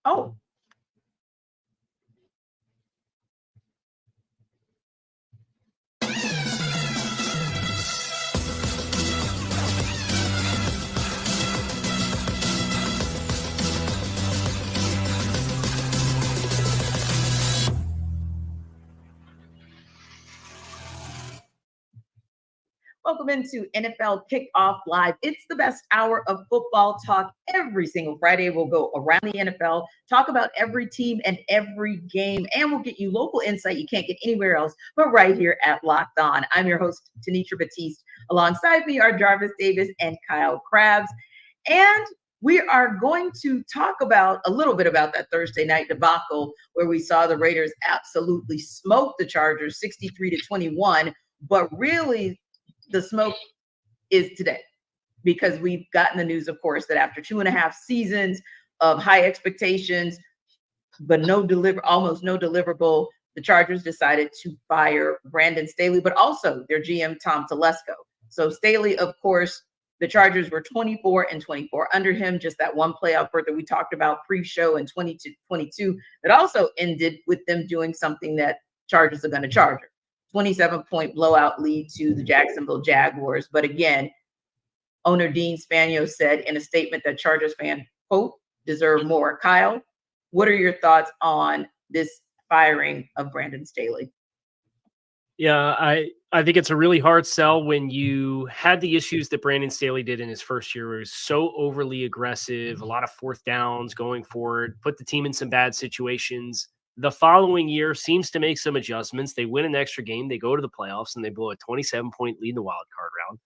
Oh, welcome into NFL Kickoff Live. It's the best hour of football talk every single Friday. We'll go around the NFL, talk about every team and every game, and we'll get you local insight you can't get anywhere else, but right here at Locked On. I'm your host, Tanitra Batiste. Alongside me are Jarvis Davis and Kyle Krabs. And we are going to talk about a little bit about that Thursday night debacle where we saw the Raiders absolutely smoke the Chargers 63-21, but really the smoke is today, because we've gotten the news, of course, that after 2.5 seasons of high expectations, but almost no deliverable, the Chargers decided to fire Brandon Staley, but also their GM, Tom Telesco. So Staley, of course, the Chargers were 24-24 under him, just that one playoff berth that we talked about pre-show in 2022 that also ended with them doing something that Chargers are going to charge her. 27-point blowout lead to the Jacksonville Jaguars. But again, owner Dean Spagnuolo said in a statement that Chargers fans, quote, deserve more. Kyle, what are your thoughts on this firing of Brandon Staley? Yeah, I think it's a really hard sell when you had the issues that Brandon Staley did in his first year. It was so overly aggressive, a lot of fourth downs going forward, put the team in some bad situations. The following year seems to make some adjustments. They win an extra game. They go to the playoffs and they blow a 27-point lead in the wild card round.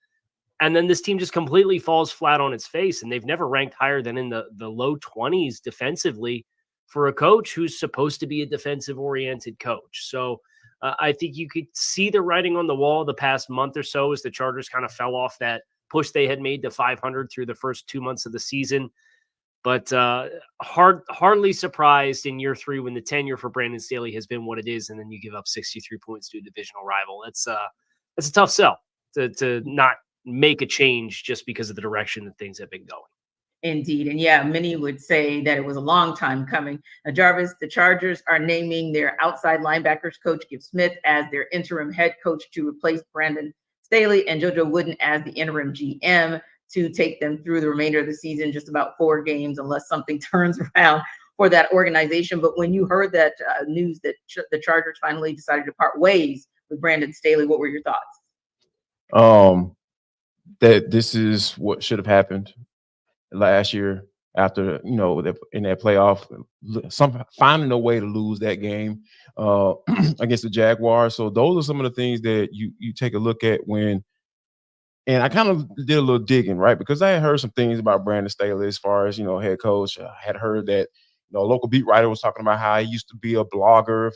And then this team just completely falls flat on its face. And they've never ranked higher than in the low 20s defensively for a coach who's supposed to be a defensive-oriented coach. So I think you could see the writing on the wall the past month or so as the Chargers kind of fell off that push they had made to 500 through the first 2 months of the season. But hardly surprised in year 3 when the tenure for Brandon Staley has been what it is, and then you give up 63 points to a divisional rival. It's a tough sell to not make a change just because of the direction that things have been going. Indeed. And yeah, many would say that it was a long time coming. Now, Jarvis, the Chargers are naming their outside linebackers coach, Gibb Smith, as their interim head coach to replace Brandon Staley, and JoJo Wooden as the interim GM to take them through the remainder of the season, just about 4 games, unless something turns around for that organization. But when you heard that news that the Chargers finally decided to part ways with Brandon Staley, what were your thoughts? That this is what should have happened last year after, in that playoff, finding a way to lose that game against the Jaguars. So those are some of the things that you take a look at when. And I kind of did a little digging, right? Because I had heard some things about Brandon Staley as far as, head coach. I had heard that, a local beat writer was talking about how he used to be a blogger.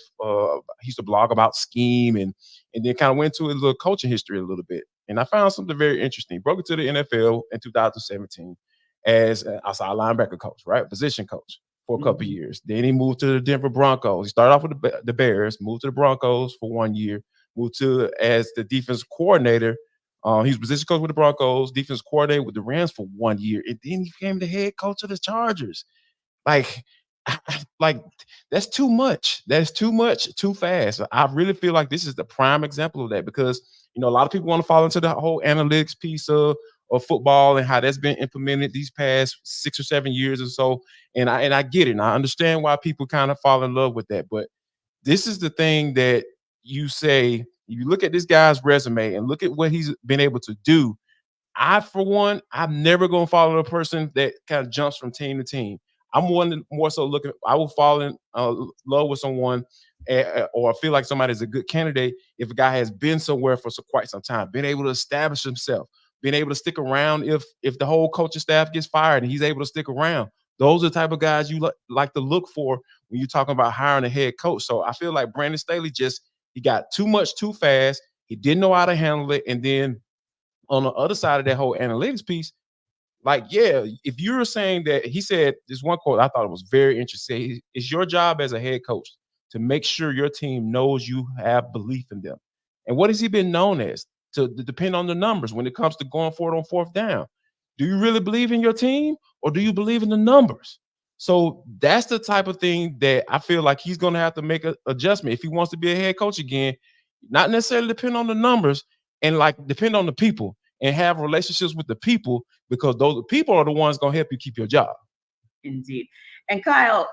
He used to blog about scheme and then kind of went to his little coaching history a little bit. And I found something very interesting. He broke into the NFL in 2017 as an outside linebacker coach, right? Position coach for a couple of years. Then he moved to the Denver Broncos. He started off with the Bears, moved to the Broncos for 1 year, moved to as the defense coordinator. He was position coach with the Broncos, defense coordinator with the Rams for 1 year, and then he became the head coach of the Chargers. Like that's too much. That's too much, too fast. I really feel like this is the prime example of that because, a lot of people want to fall into the whole analytics piece of football and how that's been implemented these past 6 or 7 years or so. And I get it. And I understand why people kind of fall in love with that. But this is the thing that you say, you look at this guy's resume and look at what he's been able to do. For one, I'm never going to follow a person that kind of jumps from team to team. I'm more so looking, I will fall in love with someone or feel like somebody's a good candidate if a guy has been somewhere for quite some time, been able to establish himself, been able to stick around if the whole coaching staff gets fired and he's able to stick around. Those are the type of guys you like to look for when you're talking about hiring a head coach. So I feel like Brandon Staley he got too much too fast. He didn't know how to handle it. And then on the other side of that whole analytics piece, if you're saying that, he said this one quote, I thought it was very interesting. It's your job as a head coach to make sure your team knows you have belief in them. And what has he been known as? To depend on the numbers when it comes to going for it on fourth down. Do you really believe in your team or do you believe in the numbers? So that's the type of thing that I feel like he's going to have to make an adjustment if he wants to be a head coach again. Not necessarily depend on the numbers and like depend on the people and have relationships with the people, because those people are the ones going to help you keep your job. Indeed. And Kyle,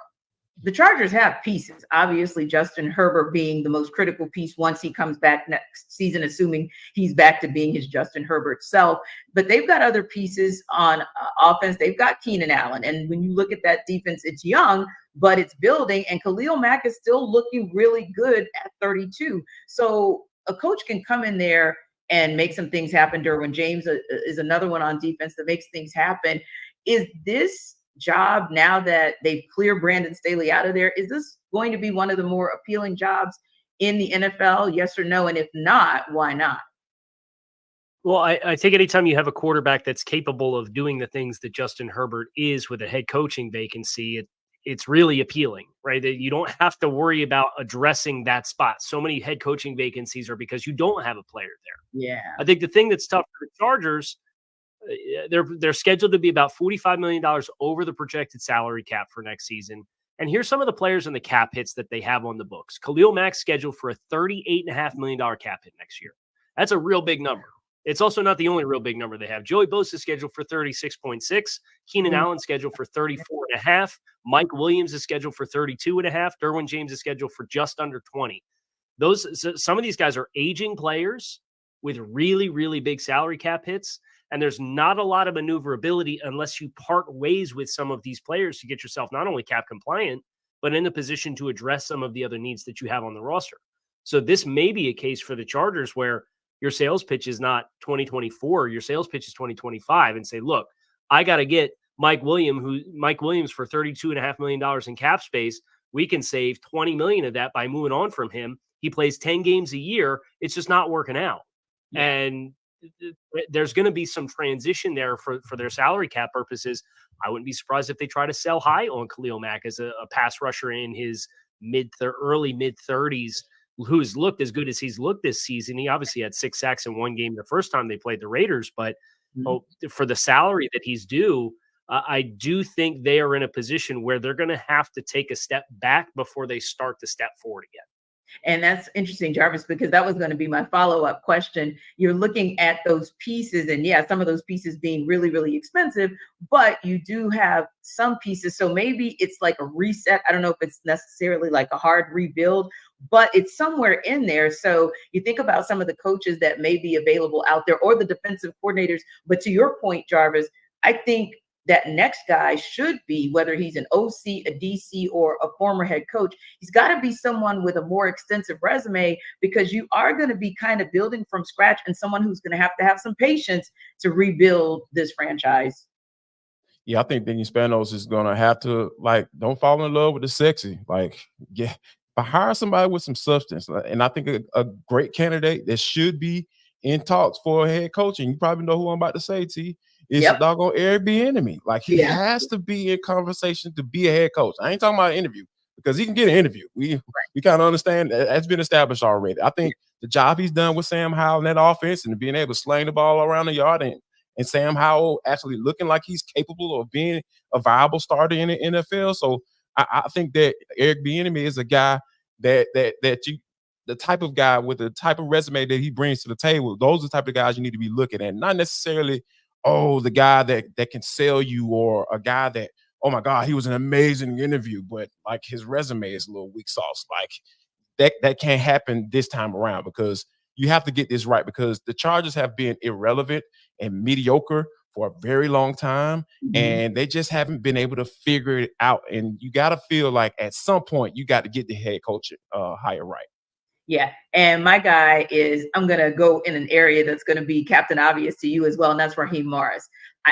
the Chargers have pieces. Obviously, Justin Herbert being the most critical piece once he comes back next season, assuming he's back to being his Justin Herbert self. But they've got other pieces on offense. They've got Keenan Allen. And when you look at that defense, it's young, but it's building. And Khalil Mack is still looking really good at 32. So a coach can come in there and make some things happen. Derwin James is another one on defense that makes things happen. Is this job, now that they've cleared Brandon Staley out of there, is this going to be one of the more appealing jobs in the NFL? Yes or no? And if not, why not? Well, I think anytime you have a quarterback that's capable of doing the things that Justin Herbert is with a head coaching vacancy, it's really appealing, right? That you don't have to worry about addressing that spot. So many head coaching vacancies are because you don't have a player there. Yeah. I think the thing that's tough for the Chargers, they're scheduled to be about $45 million over the projected salary cap for next season. And here's some of the players in the cap hits that they have on the books. Khalil Mack's scheduled for a $38.5 million cap hit next year. That's a real big number. It's also not the only real big number they have. Joey Bosa is scheduled for 36.6. Keenan Allen scheduled for 34.5. Mike Williams is scheduled for 32.5. Derwin James is scheduled for just under 20. Some of these guys are aging players with really, really big salary cap hits. And there's not a lot of maneuverability unless you part ways with some of these players to get yourself not only cap compliant, but in a position to address some of the other needs that you have on the roster. So this may be a case for the Chargers where your sales pitch is not 2024, your sales pitch is 2025, and say, look, I got to get Mike Williams for $32.5 million in cap space. We can save $20 million of that by moving on from him. He plays 10 games a year. It's just not working out. Yeah. And there's going to be some transition there for their salary cap purposes. I wouldn't be surprised if they try to sell high on Khalil Mack as a pass rusher in his early mid 30s, who's looked as good as he's looked this season. He obviously had 6 sacks in one game the first time they played the Raiders, but for the salary that he's due, I do think they are in a position where they're going to have to take a step back before they start to step forward again. And that's interesting, Jarvis, because that was going to be my follow-up question. You're looking at those pieces, and yeah, some of those pieces being really, really expensive, but you do have some pieces. So maybe it's like a reset. I don't know if it's necessarily like a hard rebuild, but it's somewhere in there. So you think about some of the coaches that may be available out there or the defensive coordinators. But to your point, Jarvis, I think that next guy should be, whether he's an OC, a DC, or a former head coach, he's got to be someone with a more extensive resume, because you are going to be kind of building from scratch and someone who's going to have some patience to rebuild this franchise. Yeah, I think Daniel Spanos is going to have to, like, don't fall in love with the sexy. Like, yeah, but hire somebody with some substance. And I think a great candidate that should be in talks for a head coach, and you probably know who I'm about to say, T, is a doggone Eric Bieniemy. Like, he has to be in conversation to be a head coach. I ain't talking about an interview, because he can get an interview. We kind of understand that's been established already. I think the job he's done with Sam Howell in that offense and being able to sling the ball around the yard, and Sam Howell actually looking like he's capable of being a viable starter in the NFL. So I think that Eric Bieniemy is a guy that you, the type of guy with the type of resume that he brings to the table, those are the type of guys you need to be looking at. Not necessarily, the guy that can sell you, or a guy that, oh my God, he was an amazing interview, but like his resume is a little weak sauce. Like that can't happen this time around, because you have to get this right, because the Chargers have been irrelevant and mediocre for a very long time, and they just haven't been able to figure it out. And you got to feel like at some point you got to get the head coach hire right. Yeah. And my guy is, I'm going to go in an area that's going to be Captain Obvious to you as well, and that's Raheem Morris.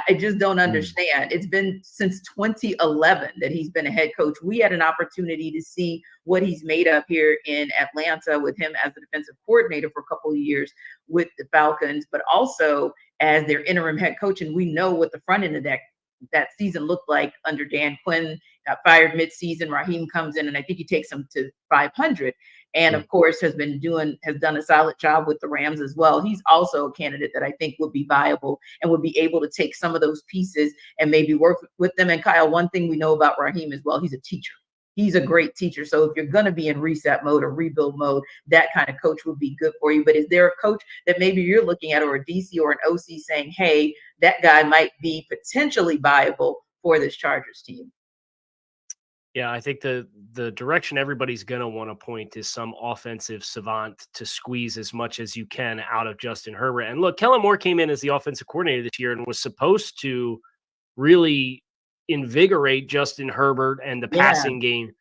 I just don't understand. It's been since 2011 that he's been a head coach. We had an opportunity to see what he's made of here in Atlanta with him as the defensive coordinator for a couple of years with the Falcons, but also as their interim head coach. And we know what the front end of that season looked like under Dan Quinn got fired midseason. Raheem comes in, and I think he takes them to 500. And of course, has done a solid job with the Rams as well. He's also a candidate that I think would be viable and would be able to take some of those pieces and maybe work with them. And Kyle, one thing we know about Raheem as well, he's a teacher. He's a great teacher. So if you're going to be in reset mode or rebuild mode, that kind of coach would be good for you. But is there a coach that maybe you're looking at, or a DC or an OC, saying, hey, that guy might be potentially viable for this Chargers team? Yeah, I think the direction everybody's going to want to point is some offensive savant to squeeze as much as you can out of Justin Herbert. And look, Kellen Moore came in as the offensive coordinator this year and was supposed to really invigorate Justin Herbert and the passing game.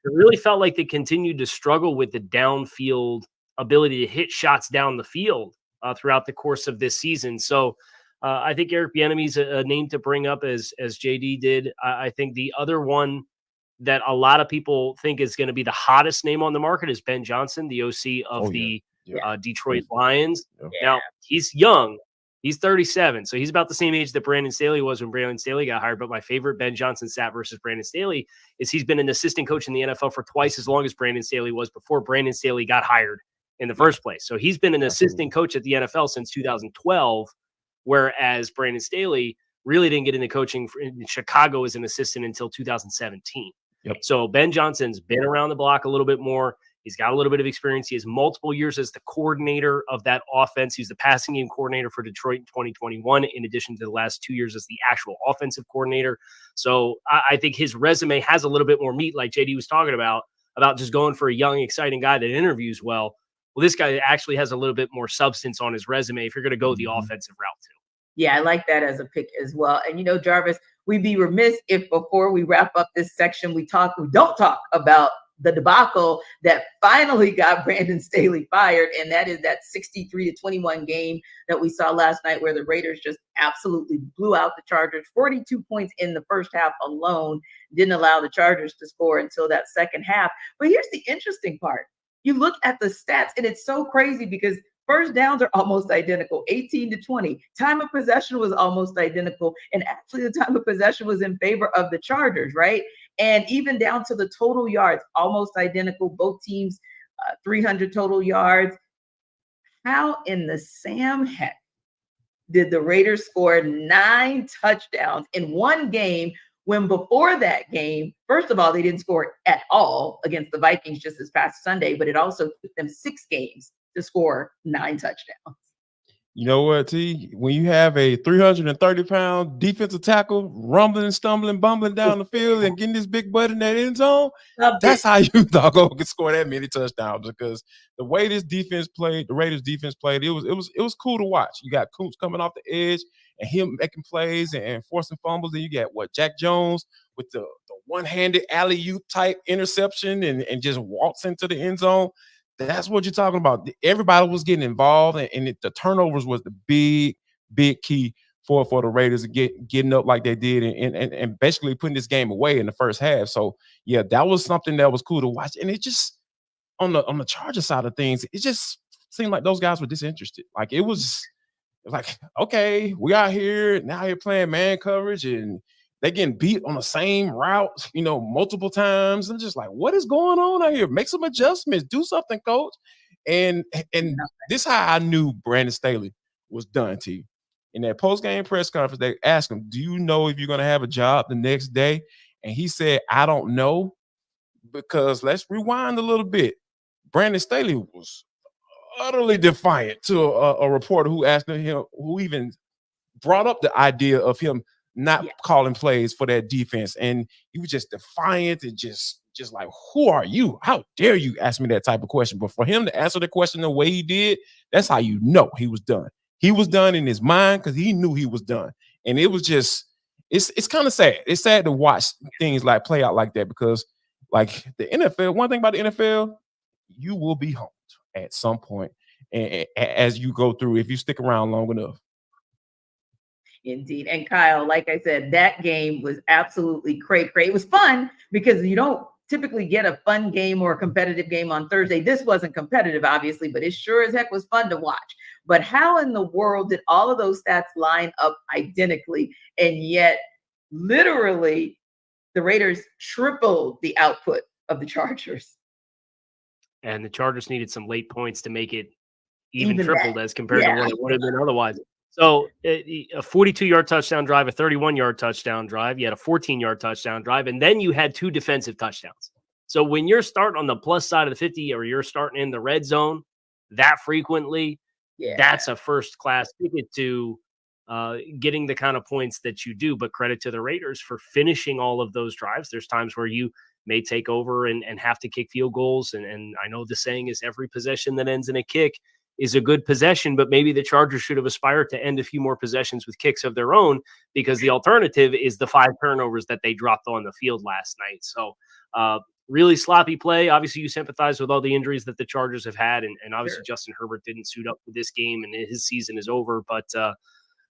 It really felt like they continued to struggle with the downfield ability to hit shots down the field throughout the course of this season. So I think Eric Bieniemy's a name to bring up, as JD did. I think the other one that a lot of people think is going to be the hottest name on the market is Ben Johnson, the OC of Detroit Lions. Yeah. Now, he's young. He's 37, so he's about the same age that Brandon Staley was when Brandon Staley got hired. But my favorite Ben Johnson stat versus Brandon Staley is he's been an assistant coach in the NFL for twice as long as Brandon Staley was before Brandon Staley got hired in the first place. So he's been an assistant coach at the NFL since 2012, whereas Brandon Staley really didn't get into coaching in Chicago as an assistant until 2017. Yep. So Ben Johnson's been around the block a little bit more. He's got a little bit of experience. He has multiple years as the coordinator of that offense. He's the passing game coordinator for Detroit in 2021, in addition to the last 2 years as the actual offensive coordinator. So I think his resume has a little bit more meat, like JD was talking about just going for a young, exciting guy that interviews well. Well, this guy actually has a little bit more substance on his resume if you're going to go the offensive route too. Yeah, I like that as a pick as well. And, Jarvis, we'd be remiss if before we wrap up this section, we don't talk about the debacle that finally got Brandon Staley fired. And that is that 63-21 game that we saw last night, where the Raiders just absolutely blew out the Chargers. 42 points in the first half alone, didn't allow the Chargers to score until that second half. But here's the interesting part. You look at the stats, and it's so crazy because first downs are almost identical, 18-20. Time of possession was almost identical. And actually, the time of possession was in favor of the Chargers, right? And even down to the total yards, almost identical. Both teams, 300 total yards. How in the Sam heck did the Raiders score 9 touchdowns in one game, when before that game, first of all, they didn't score at all against the Vikings just this past Sunday, but it also took them 6 games to score 9 touchdowns? You know what, T? When you have a 330-pound defensive tackle rumbling, stumbling, bumbling down the field and getting this big butt in that end zone, that's how you doggone can score that many touchdowns. Because the way this defense played, the Raiders defense played, it was cool to watch. You got Coots coming off the edge and him making plays and forcing fumbles. And you got Jack Jones with the one-handed alley-oop type interception and just walks into the end zone. That's what you're talking about. Everybody was getting involved, and the turnovers was the big key for the Raiders getting up like they did and basically putting this game away in the first half. So yeah, that was something that was cool to watch. And it just on the Charger side of things, it just seemed like those guys were disinterested. Like it was like, okay, we out here now, you're playing man coverage and they're getting beat on the same route, multiple times. I'm just like, what is going on out here? Make some adjustments. Do something, coach. And this is how I knew Brandon Staley was done, T. In that post-game press conference, they asked him, do you know if you're going to have a job the next day? And he said, I don't know, because let's rewind a little bit. Brandon Staley was utterly defiant to a reporter who asked him, who even brought up the idea of him not calling plays for that defense. And he was just defiant and just like, who are you? How dare you ask me that type of question? But for him to answer the question the way he did, that's how you know he was done. He was done in his mind because he knew he was done. And it was just, it's kind of sad. It's sad to watch things like play out like that, because like the NFL, one thing about the NFL, you will be homed at some point as you go through, if you stick around long enough. Indeed. And Kyle, like I said, that game was absolutely cray. It was fun because you don't typically get a fun game or a competitive game on Thursday. This wasn't competitive, obviously, but it sure as heck was fun to watch. But how in the world did all of those stats line up identically? And yet, literally, the Raiders tripled the output of the Chargers. And the Chargers needed some late points to make it even tripled that. as compared to what it would have been otherwise. So a 42-yard touchdown drive, a 31-yard touchdown drive, you had a 14-yard touchdown drive, and then you had 2 defensive touchdowns. So when you're starting on the plus side of the 50 or you're starting in the red zone that frequently, that's a first-class ticket to getting the kind of points that you do. But credit to the Raiders for finishing all of those drives. There's times where you may take over and have to kick field goals. And I know the saying is every possession that ends in a kick is a good possession, but maybe the Chargers should have aspired to end a few more possessions with kicks of their own, because the alternative is the 5 turnovers that they dropped on the field last night. So really sloppy play. Obviously, you sympathize with all the injuries that the Chargers have had, and obviously Justin Herbert didn't suit up for this game, and his season is over. But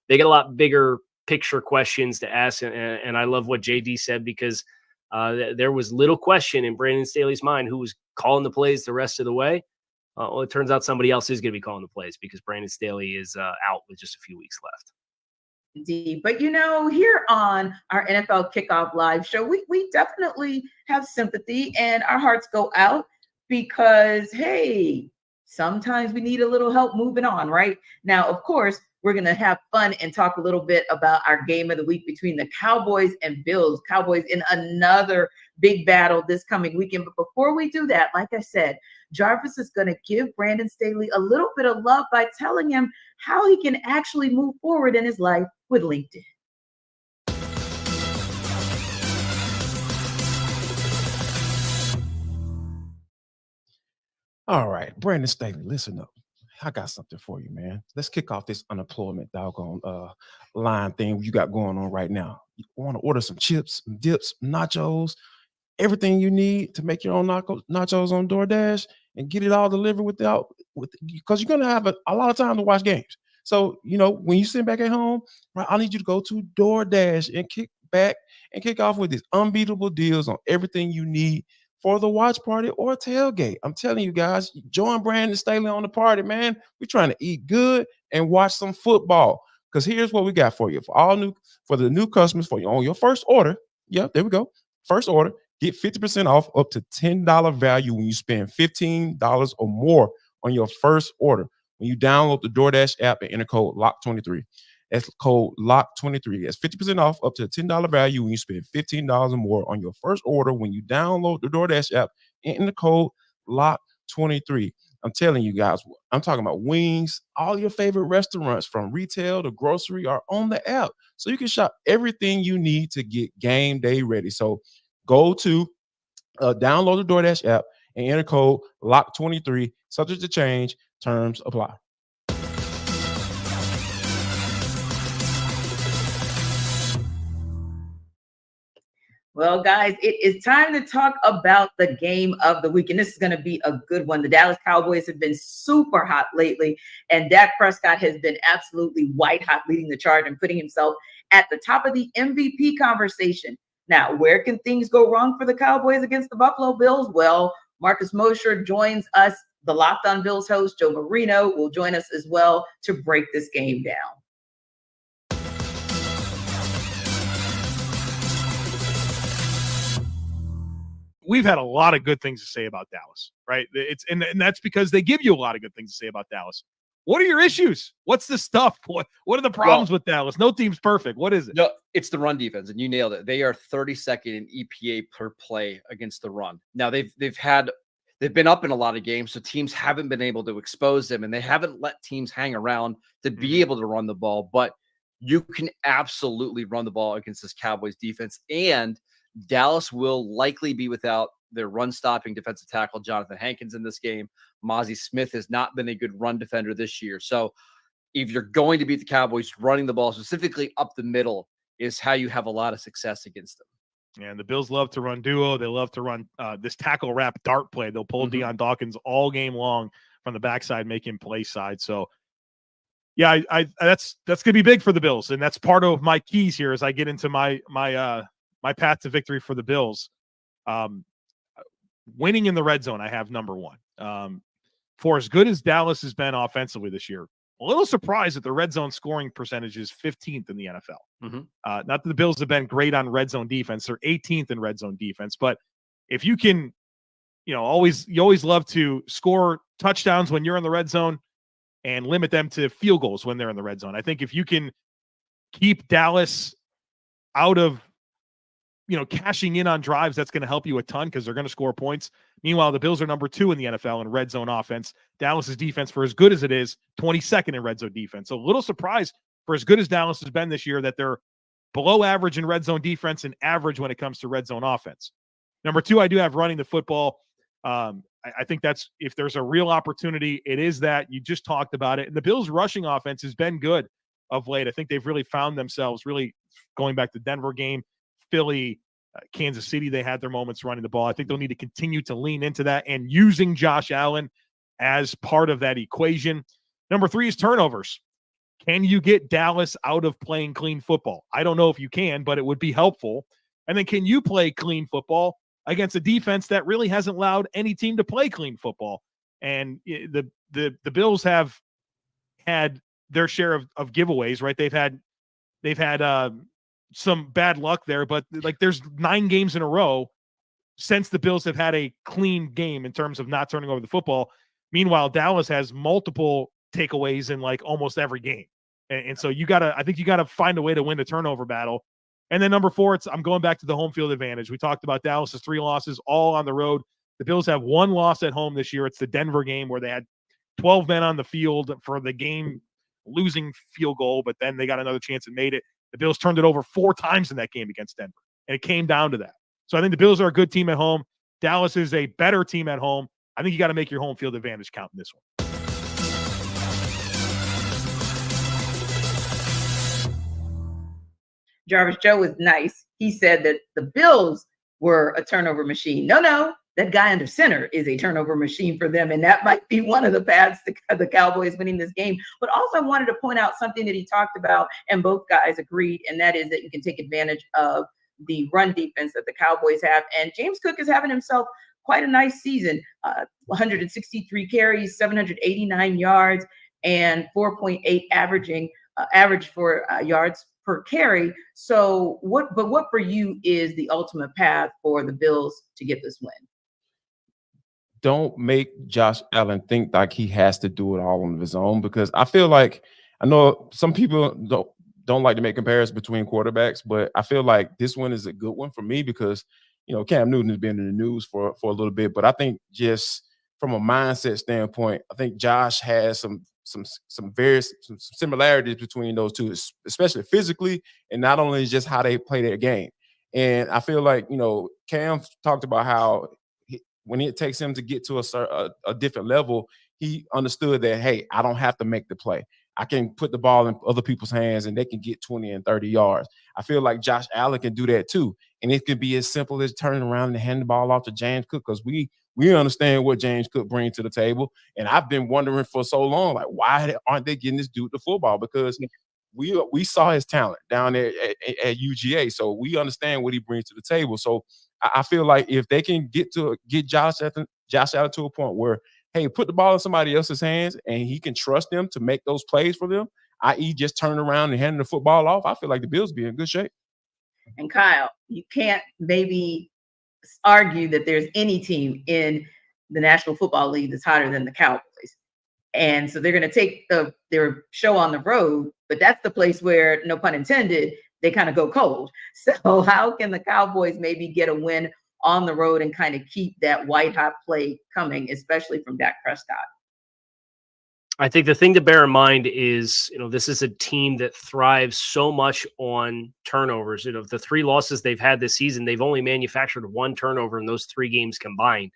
they get a lot bigger picture questions to ask, and I love what JD said, because there was little question in Brandon Staley's mind who was calling the plays the rest of the way. Well, it turns out somebody else is going to be calling the plays, because Brandon Staley is out with just a few weeks left. Indeed. But, here on our NFL Kickoff Live show, we definitely have sympathy, and our hearts go out because, hey, sometimes we need a little help moving on, right? Now, of course, we're going to have fun and talk a little bit about our game of the week between the Cowboys and Bills. Cowboys in another big battle this coming weekend. But before we do that, like I said, Jarvis is going to give Brandon Staley a little bit of love by telling him how he can actually move forward in his life with LinkedIn. All right, Brandon Staley, listen up. I got something for you, man. Let's kick off this unemployment doggone line thing you got going on right now. You want to order some chips, some dips, nachos, everything you need to make your own nachos on DoorDash and get it all delivered because you're gonna have a lot of time to watch games. So when you sit back at home, right, I need you to go to DoorDash and kick back and kick off with these unbeatable deals on everything you need for the watch party or tailgate. I'm telling you guys, join Brandon Staley on the party, man. We're trying to eat good and watch some football. Because here's what we got for you. For the new customers, on your first order. Yeah, there we go. First order, get 50% off up to $10 value when you spend $15 or more on your first order. When you download the DoorDash app and enter code LOCK23. That's code LOCK23. That's 50% off up to a $10 value when you spend $15 or more on your first order when you download the DoorDash app and enter code LOCK23. I'm telling you guys, I'm talking about wings. All your favorite restaurants from retail to grocery are on the app. So you can shop everything you need to get game day ready. So go to download the DoorDash app and enter code LOCK23. Subject to change. Terms apply. Well, guys, it is time to talk about the game of the week. And this is going to be a good one. The Dallas Cowboys have been super hot lately, and Dak Prescott has been absolutely white hot, leading the charge and putting himself at the top of the MVP conversation. Now, where can things go wrong for the Cowboys against the Buffalo Bills? Well, Marcus Mosher joins us. The Locked On Bills host, Joe Marino, will join us as well to break this game down. We've had a lot of good things to say about Dallas, right? And that's because they give you a lot of good things to say about Dallas. What are your issues? What's the stuff? What are the problems with Dallas? No team's perfect. What is it? No, it's the run defense, and you nailed it. They are 32nd in EPA per play against the run. Now they've been up in a lot of games, so teams haven't been able to expose them, and they haven't let teams hang around to be able to run the ball. But you can absolutely run the ball against this Cowboys defense, and Dallas will likely be without their run-stopping defensive tackle, Jonathan Hankins, in this game. Mozzie Smith has not been a good run defender this year. So if you're going to beat the Cowboys, running the ball, specifically up the middle, is how you have a lot of success against them. And the Bills love to run duo. They love to run this tackle wrap dart play. They'll pull Deion Dawkins all game long from the backside, make him play side. So, yeah, that's going to be big for the Bills, and that's part of my keys here as I get into my path to victory for the Bills. Winning in the red zone, I have number one. For as good as Dallas has been offensively this year, A little surprised that the red zone scoring percentage is 15th in the NFL. Mm-hmm. Not that the Bills have been great on red zone defense. They're 18th in red zone defense. But if you can, you always love to score touchdowns when you're in the red zone and limit them to field goals when they're in the red zone. I think if you can keep Dallas out of, cashing in on drives, that's going to help you a ton because they're going to score points. Meanwhile, the Bills are number 2 in the NFL in red zone offense. Dallas's defense, for as good as it is, 22nd in red zone defense. So a little surprised for as good as Dallas has been this year that they're below average in red zone defense and average when it comes to red zone offense. Number 2, I do have running the football. I think that's, if there's a real opportunity, it is that. You just talked about it. And the Bills' rushing offense has been good of late. I think they've really found themselves, really going back to the Denver game, Philly, Kansas City, they had their moments running the ball. I think they'll need to continue to lean into that and using Josh Allen as part of that equation. Number 3 is turnovers. Can you get Dallas out of playing clean football? I don't know if you can, but it would be helpful. And then can you play clean football against a defense that really hasn't allowed any team to play clean football? And the Bills have had their share of giveaways, right? They've had some bad luck there, but like there's 9 games in a row since the Bills have had a clean game in terms of not turning over the football. Meanwhile, Dallas has multiple takeaways in like almost every game. And so I think you gotta find a way to win the turnover battle. And then number 4, I'm going back to the home field advantage. We talked about Dallas's 3 losses, all on the road. The Bills have 1 loss at home this year. It's the Denver game where they had 12 men on the field for the game losing field goal, but then they got another chance and made it. The Bills turned it over 4 times in that game against Denver, and it came down to that. So I think the Bills are a good team at home. Dallas is a better team at home. I think you got to make your home field advantage count in this one. Jarvis Joe was nice. He said that the Bills were a turnover machine. No, that guy under center is a turnover machine for them, and that might be one of the paths to the Cowboys winning this game. But also I wanted to point out something that he talked about, and both guys agreed, and that is that you can take advantage of the run defense that the Cowboys have. And James Cook is having himself quite a nice season. 163 carries, 789 yards, and 4.8 average for yards per carry. So what for you is the ultimate path for the Bills to get this win? Don't make Josh Allen think like he has to do it all on his own, because I feel like, I know some people don't like to make comparisons between quarterbacks, but I feel like this one is a good one for me because, Cam Newton has been in the news for a little bit, but I think just from a mindset standpoint, I think Josh has some similarities between those two, especially physically, and not only just how they play their game. And I feel like, Cam talked about how when it takes him to get to a different level, he understood that, hey, I don't have to make the play. I can put the ball in other people's hands and they can get 20 and 30 yards. I feel like Josh Allen can do that too. And it can be as simple as turning around and handing the ball off to James Cook, because we understand what James Cook brings to the table. And I've been wondering for so long, like, why aren't they getting this dude the football? Because we saw his talent down there at UGA. So we understand what he brings to the table. So I feel like if they can get Josh Allen to a point where, hey, put the ball in somebody else's hands and he can trust them to make those plays for them, i.e. just turn around and hand the football off, I feel like the Bills be in good shape. And Kyle, you can't maybe argue that there's any team in the National Football League that's hotter than the Cowboys. And so they're going to take their show on the road, but that's the place where, no pun intended, they kind of go cold. So how can the Cowboys maybe get a win on the road and kind of keep that white hot play coming, especially from Dak Prescott? I think the thing to bear in mind is, this is a team that thrives so much on turnovers. The 3 losses they've had this season, they've only manufactured 1 turnover in those 3 games combined.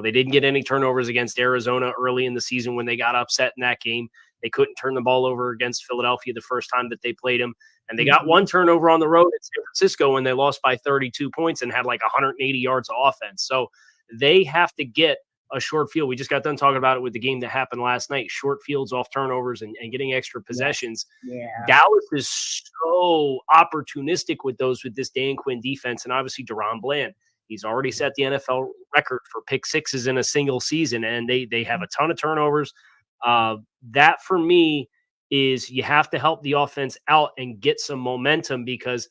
They didn't get any turnovers against Arizona early in the season when they got upset in that game. They couldn't turn the ball over against Philadelphia the first time that they played them. And they got 1 turnover on the road at San Francisco when they lost by 32 points and had like 180 yards of offense. So they have to get a short field. We just got done talking about it with the game that happened last night. Short fields off turnovers and getting extra possessions. Yeah. Dallas is so opportunistic with this Dan Quinn defense, and obviously Deron Bland. He's already set the NFL record for pick sixes in a single season, and they have a ton of turnovers. That for me is you have to help the offense out and get some momentum, because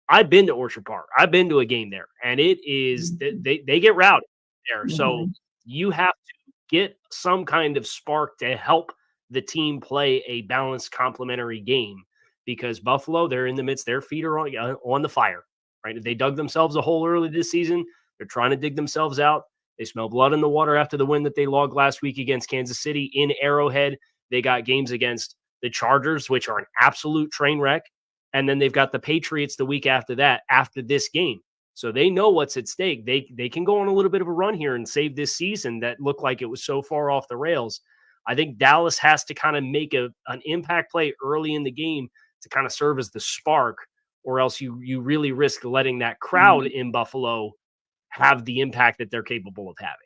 I've been to Orchard Park. I've been to a game there, and it is they get rowdy there. So you have to get some kind of spark to help the team play a balanced, complementary game, because Buffalo, they're in the midst. Their feet are on the fire, right? They dug themselves a hole early this season. They're trying to dig themselves out. They smell blood in the water after the win that they logged last week against Kansas City in Arrowhead. They got games against the Chargers, which are an absolute train wreck. And then they've got the Patriots the week after that, after this game. So they know what's at stake. They can go on a little bit of a run here and save this season that looked like it was so far off the rails. I think Dallas has to kind of make an impact play early in the game to kind of serve as the spark, or else you really risk letting that crowd in Buffalo have the impact that they're capable of having.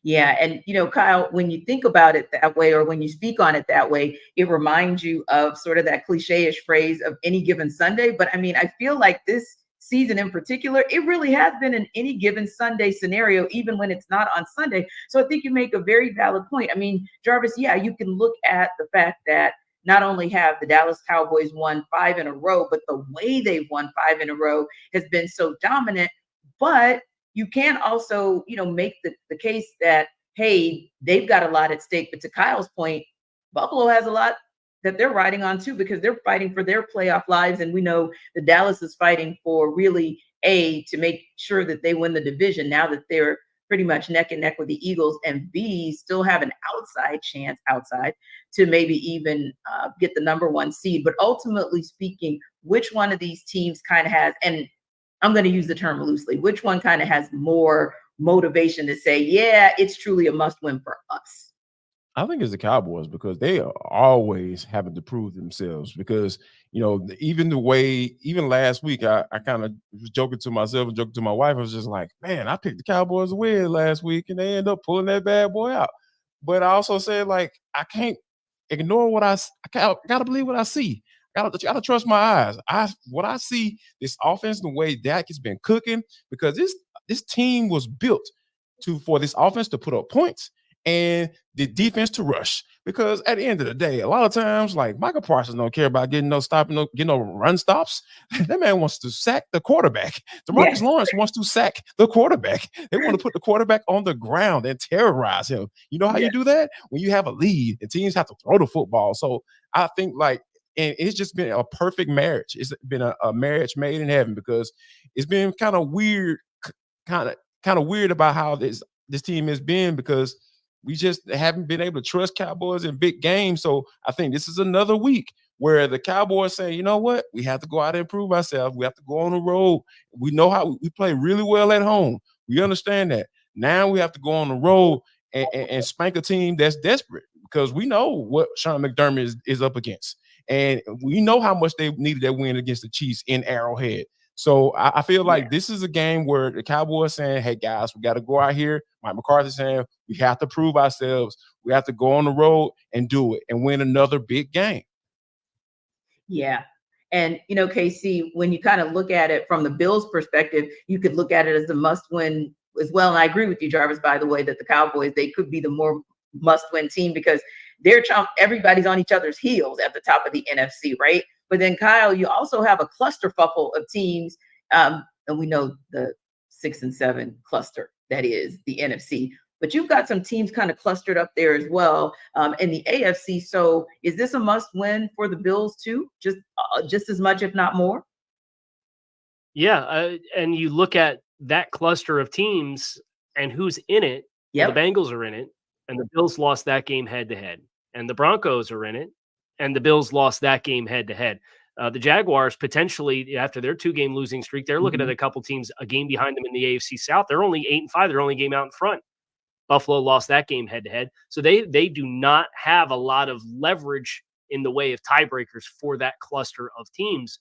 Yeah. And, Kyle, when you think about it that way, or when you speak on it that way, it reminds you of sort of that cliche-ish phrase of any given Sunday. But I mean, I feel like this season in particular, it really has been an any given Sunday scenario, even when it's not on Sunday. So I think you make a very valid point. I mean, Jarvis, yeah, you can look at the fact that not only have the Dallas Cowboys won 5 in a row, but the way they've won 5 in a row has been so dominant. But you can also, make the case that, hey, they've got a lot at stake. But to Kyle's point, Buffalo has a lot that they're riding on too, because they're fighting for their playoff lives. And we know that Dallas is fighting for really to make sure that they win the division now that they're pretty much neck and neck with the Eagles, and B, still have an outside to maybe even get the number 1 seed. But ultimately speaking, which one of these teams kind of has, and I'm going to use the term loosely, which one kind of has more motivation to say, yeah, it's truly a must win for us? I think it's the Cowboys, because they are always having to prove themselves. Because, even last week, I kind of was joking to myself and joking to my wife. I was just like, man, I picked the Cowboys to win last week, and they end up pulling that bad boy out. But I also said, like, I can't ignore what I gotta believe what I see. Gotta trust my eyes. What I see, this offense, the way Dak has been cooking, because this team was built for this offense to put up points and the defense to rush. Because at the end of the day, a lot of times, like, Michael Parsons don't care about getting no run stops. That man wants to sack the quarterback. DeMarcus Lawrence wants to sack the quarterback. They want to put the quarterback on the ground and terrorize him. You know how you do that? When you have a lead, and teams have to throw the football. So I think, like, and it's just been a perfect marriage. It's been a marriage made in heaven, because it's been kind of weird about how this team has been, because we just haven't been able to trust Cowboys in big games. So I think this is another week where the Cowboys say, you know what? We have to go out and prove ourselves. We have to go on the road. We know how we play really well at home. We understand that. Now we have to go on the road and spank a team that's desperate, because we know what Sean McDermott is up against. And we know how much they needed that win against the Chiefs in Arrowhead. So I feel like this is a game where the Cowboys saying, hey, guys, we got to go out here. Mike McCarthy saying we have to prove ourselves. We have to go on the road and do it and win another big game. Yeah. And, KC, when you kind of look at it from the Bills' perspective, you could look at it as a must-win as well. And I agree with you, Jarvis, by the way, that the Cowboys, they could be the more must-win team, because everybody's on each other's heels at the top of the NFC, right? But then, Kyle, you also have a clusterfuffle of teams, and we know the 6 and 7 cluster that is the NFC. But you've got some teams kind of clustered up there as well in the AFC. So is this a must-win for the Bills too? Just as much, if not more? Yeah, and you look at that cluster of teams and who's in it. Yep. The Bengals are in it, and the Bills lost that game head-to-head. And the Broncos are in it, and the Bills lost that game head-to-head. The Jaguars, potentially, after their 2-game losing streak, they're looking at a couple teams a game behind them in the AFC South. They're only 8-5. They're only a game out in front. Buffalo lost that game head-to-head. So they do not have a lot of leverage in the way of tiebreakers for that cluster of teams.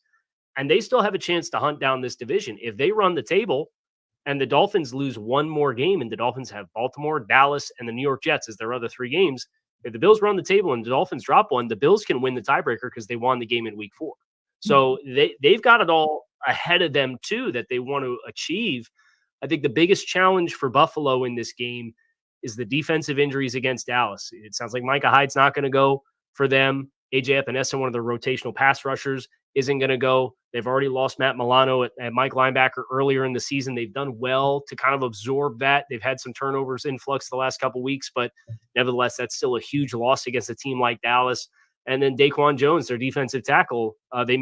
And they still have a chance to hunt down this division. If they run the table and the Dolphins lose one more game, and the Dolphins have Baltimore, Dallas, and the New York Jets as their other 3 games, if the Bills run the table and the Dolphins drop one, the Bills can win the tiebreaker because they won the game in week 4. So they've got it all ahead of them too that they want to achieve. I think the biggest challenge for Buffalo in this game is the defensive injuries against Dallas. It sounds like Micah Hyde's not going to go for them. AJ Epinesa, one of their rotational pass rushers, isn't going to go. They've already lost Matt Milano at Mike linebacker earlier in the season. They've done well to kind of absorb that. They've had some turnovers influx the last couple of weeks, but nevertheless, that's still a huge loss against a team like Dallas. And then Daquan Jones, their defensive tackle, they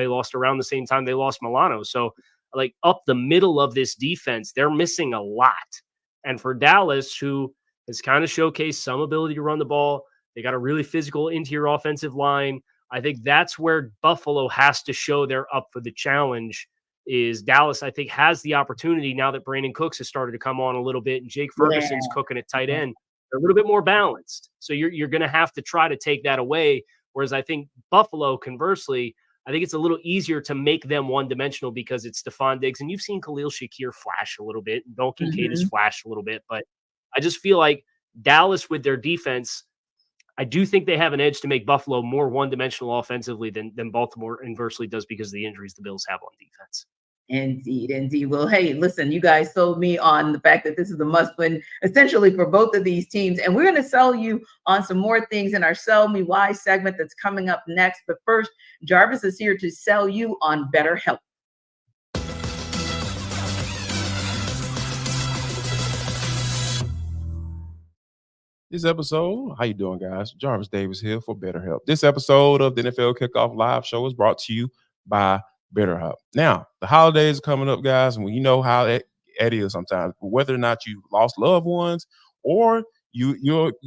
lost around the same time they lost Milano. So like up the middle of this defense, they're missing a lot. And for Dallas, who has kind of showcased some ability to run the ball, they got a really physical interior offensive line. I think that's where Buffalo has to show they're up for the challenge. Is Dallas, I think, has the opportunity now that Brandon Cooks has started to come on a little bit and Jake Ferguson's cooking at tight end. They're a little bit more balanced. So you're going to have to try to take that away. Whereas I think Buffalo, conversely, I think it's a little easier to make them one-dimensional because it's Stephon Diggs. And you've seen Khalil Shakir flash a little bit. And Don Kincaid has flashed a little bit. But I just feel like Dallas with their defense, I do think they have an edge to make Buffalo more one-dimensional offensively than Baltimore inversely does because of the injuries the Bills have on defense. Indeed. Well, hey, listen, you guys sold me on the fact that this is a must-win essentially for both of these teams. And we're going to sell you on some more things in our Sell Me Why segment that's coming up next. But first, Jarvis is here to sell you on BetterHelp. This episode, how you doing, guys? Jarvis Davis here for BetterHelp. This episode of the NFL Kickoff Live Show is brought to you by BetterHelp. Now, the holidays are coming up, guys, and you know how that is sometimes. Whether or not you lost loved ones or you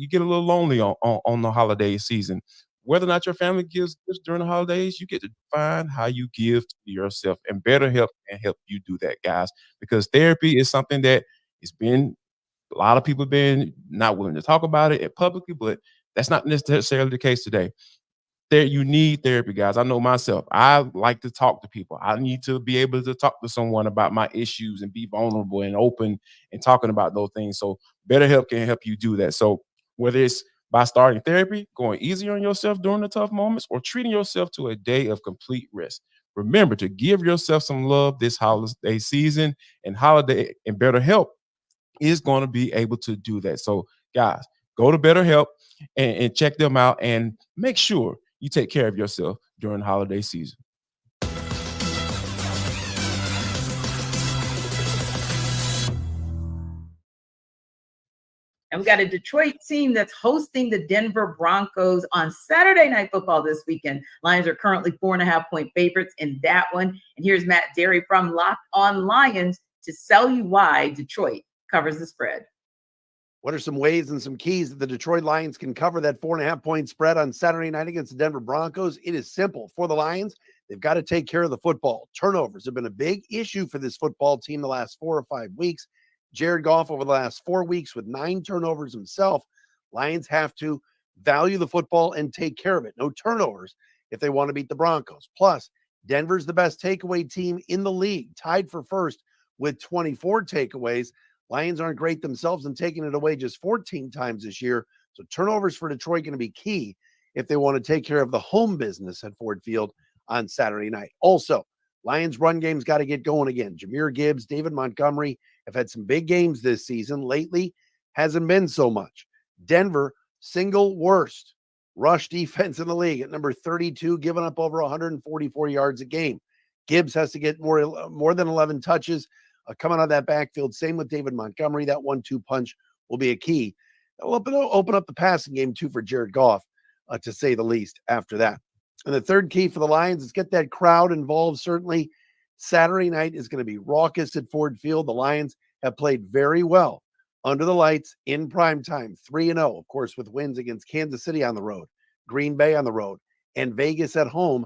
get a little lonely on the holiday season, whether or not your family gives during the holidays, you get to find how you give to yourself, and BetterHelp can help you do that, guys, because therapy is something that has been a lot of people have been not willing to talk about it publicly, but that's not necessarily the case today. You need therapy, guys. I know myself. I like to talk to people. I need to be able to talk to someone about my issues and be vulnerable and open and talking about those things. So BetterHelp can help you do that. So whether it's by starting therapy, going easier on yourself during the tough moments, or treating yourself to a day of complete rest, remember to give yourself some love this holiday season, and BetterHelp is going to be able to do that. So guys, go to BetterHelp and check them out and make sure you take care of yourself during the holiday season. And we got a Detroit team that's hosting the Denver Broncos on Saturday Night Football this weekend. Lions are currently 4.5-point favorites in that one. And here's Matt Derry from Locked On Lions to sell you why Detroit covers the spread. What are some ways and some keys that the Detroit Lions can cover that 4.5-point spread on Saturday night against the Denver Broncos? It is simple. For the Lions, they've got to take care of the football. Turnovers have been a big issue for this football team the last 4 or 5 weeks. Jared Goff over the last 4 weeks with 9 turnovers himself. Lions have to value the football and take care of it. No turnovers if they want to beat the Broncos. Plus, Denver's the best takeaway team in the league, tied for first with 24 takeaways. Lions aren't great themselves and taking it away just 14 times this year. So turnovers for Detroit going to be key if they want to take care of the home business at Ford Field on Saturday night. Also, Lions run game's got to get going again. Jahmyr Gibbs, David Montgomery have had some big games this season. Lately, hasn't been so much. Denver, single worst rush defense in the league at number 32, giving up over 144 yards a game. Gibbs has to get more than 11 touches. Coming out of that backfield, same with David Montgomery. That 1-2 punch will be a key. It'll open up the passing game, too, for Jared Goff, to say the least, after that. And the third key for the Lions is get that crowd involved. Certainly, Saturday night is going to be raucous at Ford Field. The Lions have played very well under the lights in prime time, 3-0, of course, with wins against Kansas City on the road, Green Bay on the road, and Vegas at home.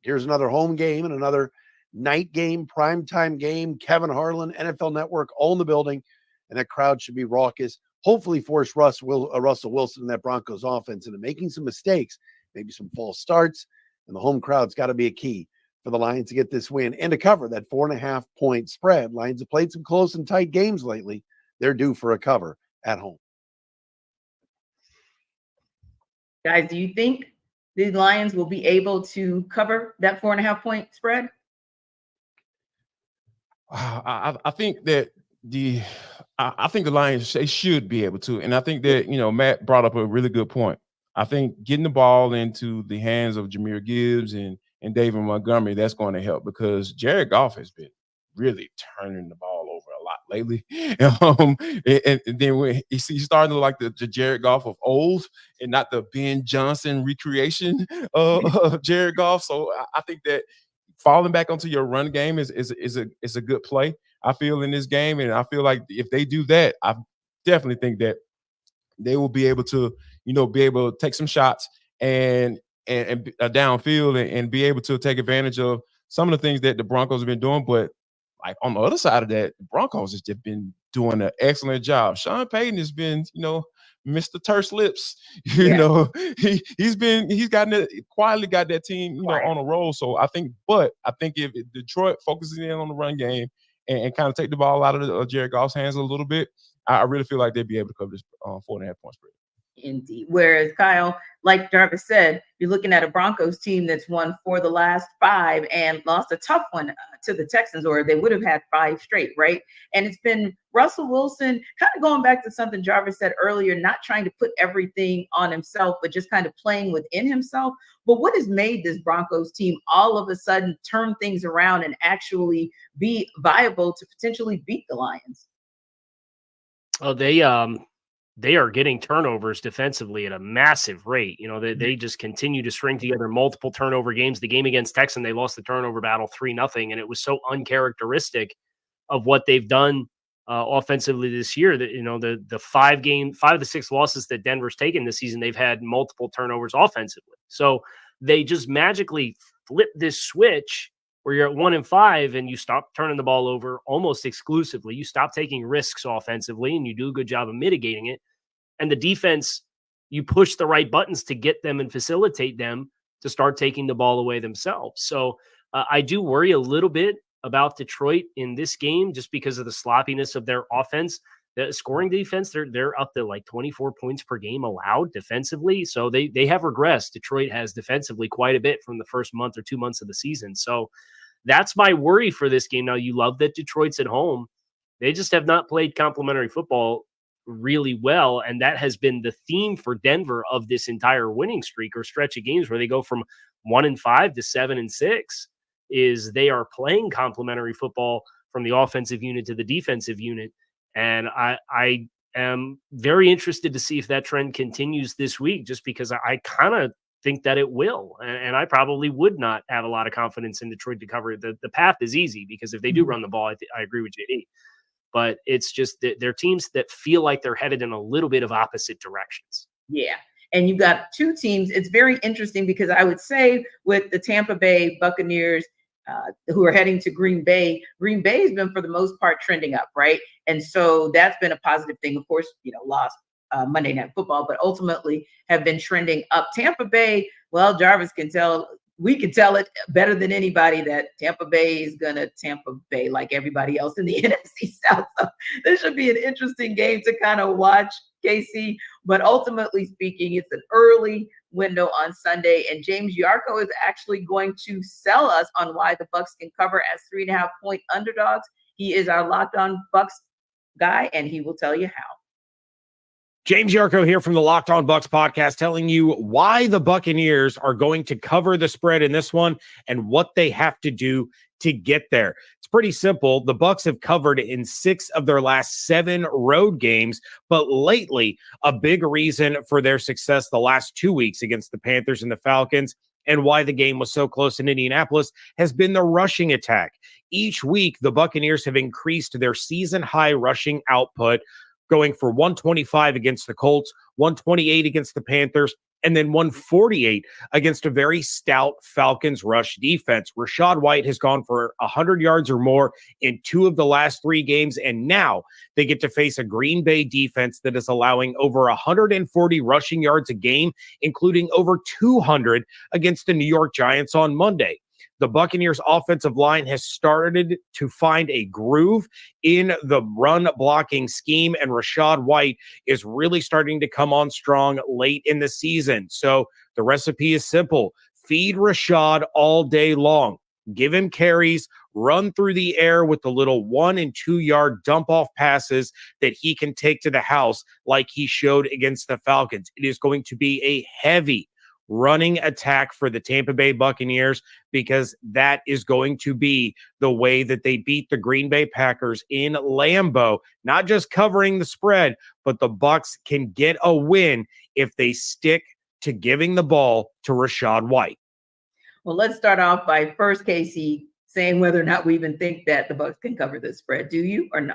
Here's another home game and another night game, primetime game. Kevin Harlan, NFL Network, all in the building, and that crowd should be raucous. Hopefully force Russell Wilson and that Broncos offense into making some mistakes, maybe some false starts, and the home crowd's got to be a key for the Lions to get this win and to cover that 4.5-point spread. Lions have played some close and tight games lately. They're due for a cover at home. Guys, do you think the Lions will be able to cover that 4.5-point spread? I think that the Lions, they should be able to. And I think that, Matt brought up a really good point. I think getting the ball into the hands of Jahmyr Gibbs and David Montgomery, that's going to help because Jared Goff has been really turning the ball over a lot lately. And then when he's starting to like the Jared Goff of old and not the Ben Johnson recreation of Jared Goff. So I think that falling back onto your run game is a good play, I feel, in this game. And I feel like if they do that, I definitely think that they will be able to, be able to take some shots and downfield and be able to take advantage of some of the things that the Broncos have been doing. But like on the other side of that, the Broncos has just been doing an excellent job. Sean Payton has been, Mr. Terse Lips. He's quietly got that team, on a roll. So I think if Detroit focuses in on the run game and kind of take the ball out of Jared Goff's hands a little bit, I really feel like they'd be able to cover this 4.5 point spread. Indeed. Whereas, Kyle, like Jarvis said, you're looking at a Broncos team that's won 4 of the last 5 and lost a tough one to the Texans, or they would have had 5 straight, right? And it's been Russell Wilson, kind of going back to something Jarvis said earlier, not trying to put everything on himself, but just kind of playing within himself. But what has made this Broncos team all of a sudden turn things around and actually be viable to potentially beat the Lions? Oh, they are getting turnovers defensively at a massive rate. They just continue to string together multiple turnover games. The game against Texans, they lost the turnover battle 3-0, and it was so uncharacteristic of what they've done offensively this year. That the 5 of the 6 losses that Denver's taken this season, they've had multiple turnovers offensively. So they just magically flip this switch where you're at 1-5 and you stop turning the ball over almost exclusively. You stop taking risks offensively and you do a good job of mitigating it. And the defense, you push the right buttons to get them and facilitate them to start taking the ball away themselves. So I do worry a little bit about Detroit in this game just because of the sloppiness of their offense. The scoring defense, they're up to like 24 points per game allowed defensively. So they have regressed. Detroit has defensively quite a bit from the first month or 2 months of the season. So that's my worry for this game. Now, you love that Detroit's at home. They just have not played complementary football really well, and that has been the theme for Denver of this entire winning streak or stretch of games where they go from 1-5 to 7-6. Is they are playing complementary football from the offensive unit to the defensive unit, and I am very interested to see if that trend continues this week, just because I kind of think that it will. And I probably would not have a lot of confidence in Detroit to cover it. The path is easy because if they do run the ball, I agree with JD. But it's just that they're teams that feel like they're headed in a little bit of opposite directions. Yeah. And you've got 2 teams. It's very interesting because I would say with the Tampa Bay Buccaneers, who are heading to Green Bay has been for the most part trending up, right? And so that's been a positive thing. Of course, lost Monday Night Football, but ultimately have been trending up. Tampa Bay, well, Jarvis we can tell it better than anybody that Tampa Bay is going to Tampa Bay like everybody else in the NFC South. So this should be an interesting game to kind of watch, KC. But ultimately speaking, it's an early window on Sunday, and James Yarko is actually going to sell us on why the Bucs can cover as 3.5 point underdogs. He is our Locked On Bucs guy, and he will tell you how. James Yarko here from the Locked On Bucs podcast, telling you why the Buccaneers are going to cover the spread in this one and what they have to do to get there. It's pretty simple. The Bucs have covered in 6 of their last 7 road games, but lately a big reason for their success the last 2 weeks against the Panthers and the Falcons, and why the game was so close in Indianapolis, has been the rushing attack. Each week, the Buccaneers have increased their season-high rushing output, going for 125 against the Colts, 128 against the Panthers, and then 148 against a very stout Falcons rush defense. Rachaad White has gone for 100 yards or more in 2 of the last 3 games, and now they get to face a Green Bay defense that is allowing over 140 rushing yards a game, including over 200 against the New York Giants on Monday. The Buccaneers offensive line has started to find a groove in the run blocking scheme, and Rachaad White is really starting to come on strong late in the season. So the recipe is simple. Feed Rachaad all day long. Give him carries, run through the air with the little 1 and 2 yard dump off passes that he can take to the house like he showed against the Falcons. It is going to be a heavy running attack for the Tampa Bay Buccaneers, because that is going to be the way that they beat the Green Bay Packers in Lambeau. Not just covering the spread, but the Bucs can get a win if they stick to giving the ball to Rachaad White. Well, let's start off by first, Casey, saying whether or not we even think that the Bucs can cover this spread. Do you or no?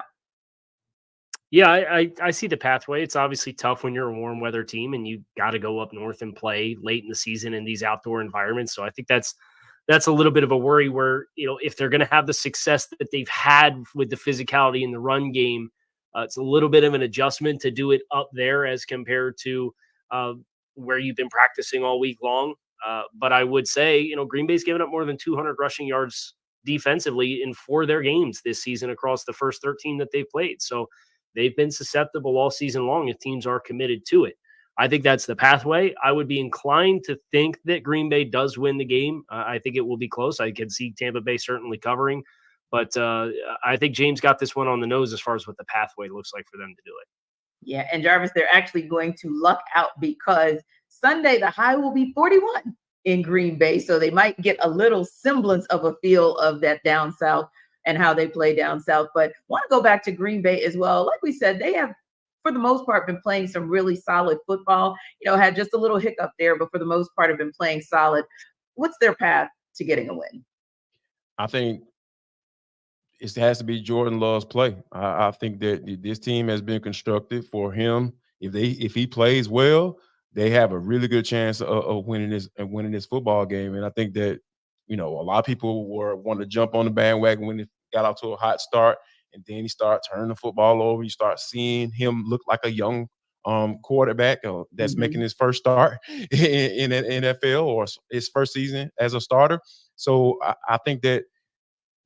Yeah, I see the pathway. It's obviously tough when you're a warm weather team and you got to go up north and play late in the season in these outdoor environments. So I think that's a little bit of a worry where, if they're going to have the success that they've had with the physicality in the run game, it's a little bit of an adjustment to do it up there as compared to where you've been practicing all week long. But I would say, Green Bay's given up more than 200 rushing yards defensively in 4 of their games this season across the first 13 that they've played. So they've been susceptible all season long if teams are committed to it. I think that's the pathway. I would be inclined to think that Green Bay does win the game. I think it will be close. I can see Tampa Bay certainly covering. But I think James got this one on the nose as far as what the pathway looks like for them to do it. Yeah, and Jarvis, they're actually going to luck out because Sunday the high will be 41 in Green Bay. So they might get a little semblance of a feel of that down south and how they play down south. But want to go back to Green Bay as well. Like we said, they have, for the most part, been playing some really solid football. Had just a little hiccup there, but for the most part have been playing solid. What's their path to getting a win? I think it has to be Jordan Love's play. I think that this team has been constructed for him. If he plays well, they have a really good chance of winning this football game. And I think that a lot of people wanting to jump on the bandwagon when it got out to a hot start, and then he started turning the football over. You start seeing him look like a young quarterback that's making his first start in the NFL or his first season as a starter. So I think that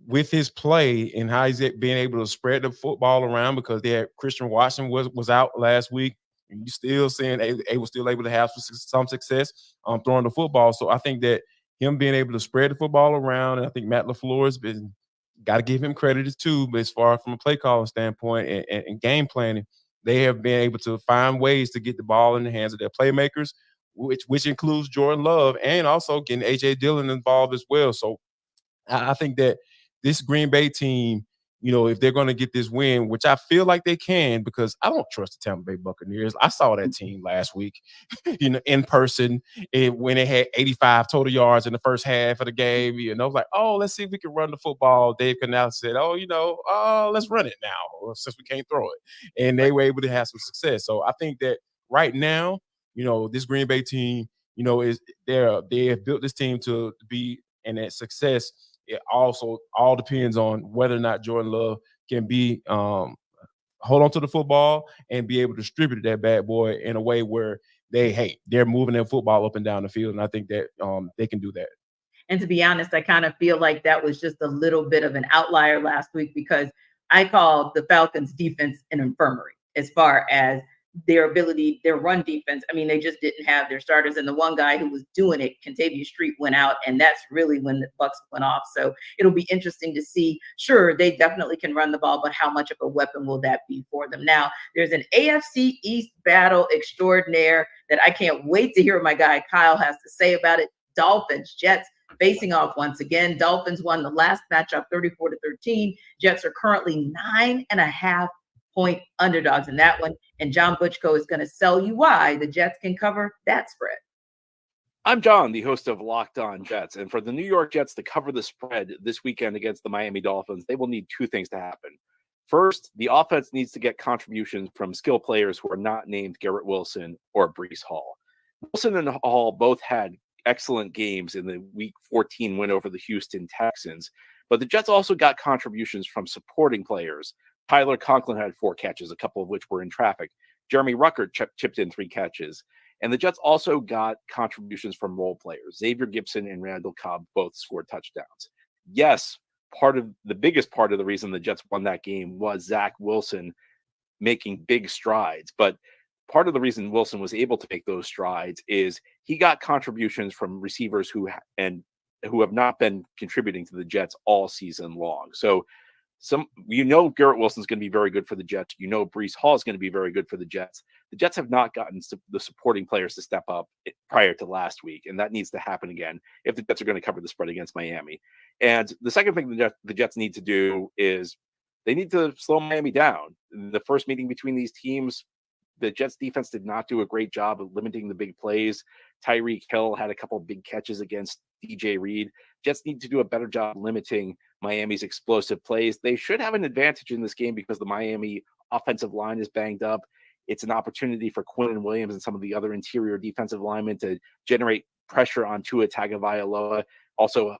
with his play and how he's being able to spread the football around, because they had Christian Watson was out last week, and you still seeing they were still able to have some success throwing the football. So I think that him being able to spread the football around, and I think Matt LaFleur has been, got to give him credit too, but as far from a play calling standpoint and game planning, they have been able to find ways to get the ball in the hands of their playmakers, which includes Jordan Love, and also getting A.J. Dillon involved as well. So I think that this Green Bay team, if they're going to get this win, which I feel like they can, because I don't trust the Tampa Bay Buccaneers. I saw that team last week, in person, when they had 85 total yards in the first half of the game. Like, oh, let's see if we can run the football. Dave Canales said, let's run it now since we can't throw it. And they were able to have some success. So I think that right now, this Green Bay team, they have built this team to be in that success. It also all depends on whether or not Jordan Love can be hold on to the football and be able to distribute that bad boy in a way where they're moving their football up and down the field. And I think that they can do that. And to be honest, I kind of feel like that was just a little bit of an outlier last week, because I called the Falcons defense an infirmary as far as their ability, their run defense. I mean, they just didn't have their starters. And the one guy who was doing it, Kentavious Street, went out. And that's really when the Bucs went off. So it'll be interesting to see. Sure, they definitely can run the ball, but how much of a weapon will that be for them? Now, there's an AFC East battle extraordinaire that I can't wait to hear what my guy Kyle has to say about it. Dolphins, Jets, facing off once again. Dolphins won the last matchup 34-13. Jets are currently 9.5-point underdogs in that one. And John Butchko is going to sell you why the Jets can cover that spread. I'm John, the host of Locked On Jets. And for the New York Jets to cover the spread this weekend against the Miami Dolphins, they will need 2 things to happen. First, the offense needs to get contributions from skill players who are not named Garrett Wilson or Breece Hall. Wilson and Hall both had excellent games in the Week 14 win over the Houston Texans, but the Jets also got contributions from supporting players. Tyler Conklin had 4 catches, a couple of which were in traffic. Jeremy Ruckert chipped in 3 catches. And the Jets also got contributions from role players. Xavier Gipson and Randall Cobb both scored touchdowns. Yes, the biggest part of the reason the Jets won that game was Zach Wilson making big strides. But part of the reason Wilson was able to make those strides is he got contributions from receivers and who have not been contributing to the Jets all season long. So Garrett Wilson's going to be very good for the Jets. Breece Hall is going to be very good for the Jets. The Jets have not gotten the supporting players to step up prior to last week, and that needs to happen again if the Jets are going to cover the spread against Miami. And the second thing the Jets need to do is they need to slow Miami down. The first meeting between these teams, the Jets defense did not do a great job of limiting the big plays. Tyreek Hill had a couple of big catches against DJ Reed. Jets need to do a better job limiting Miami's explosive plays. They should have an advantage in this game because the Miami offensive line is banged up. It's an opportunity for Quinn Williams and some of the other interior defensive linemen to generate pressure on Tua Tagovailoa, also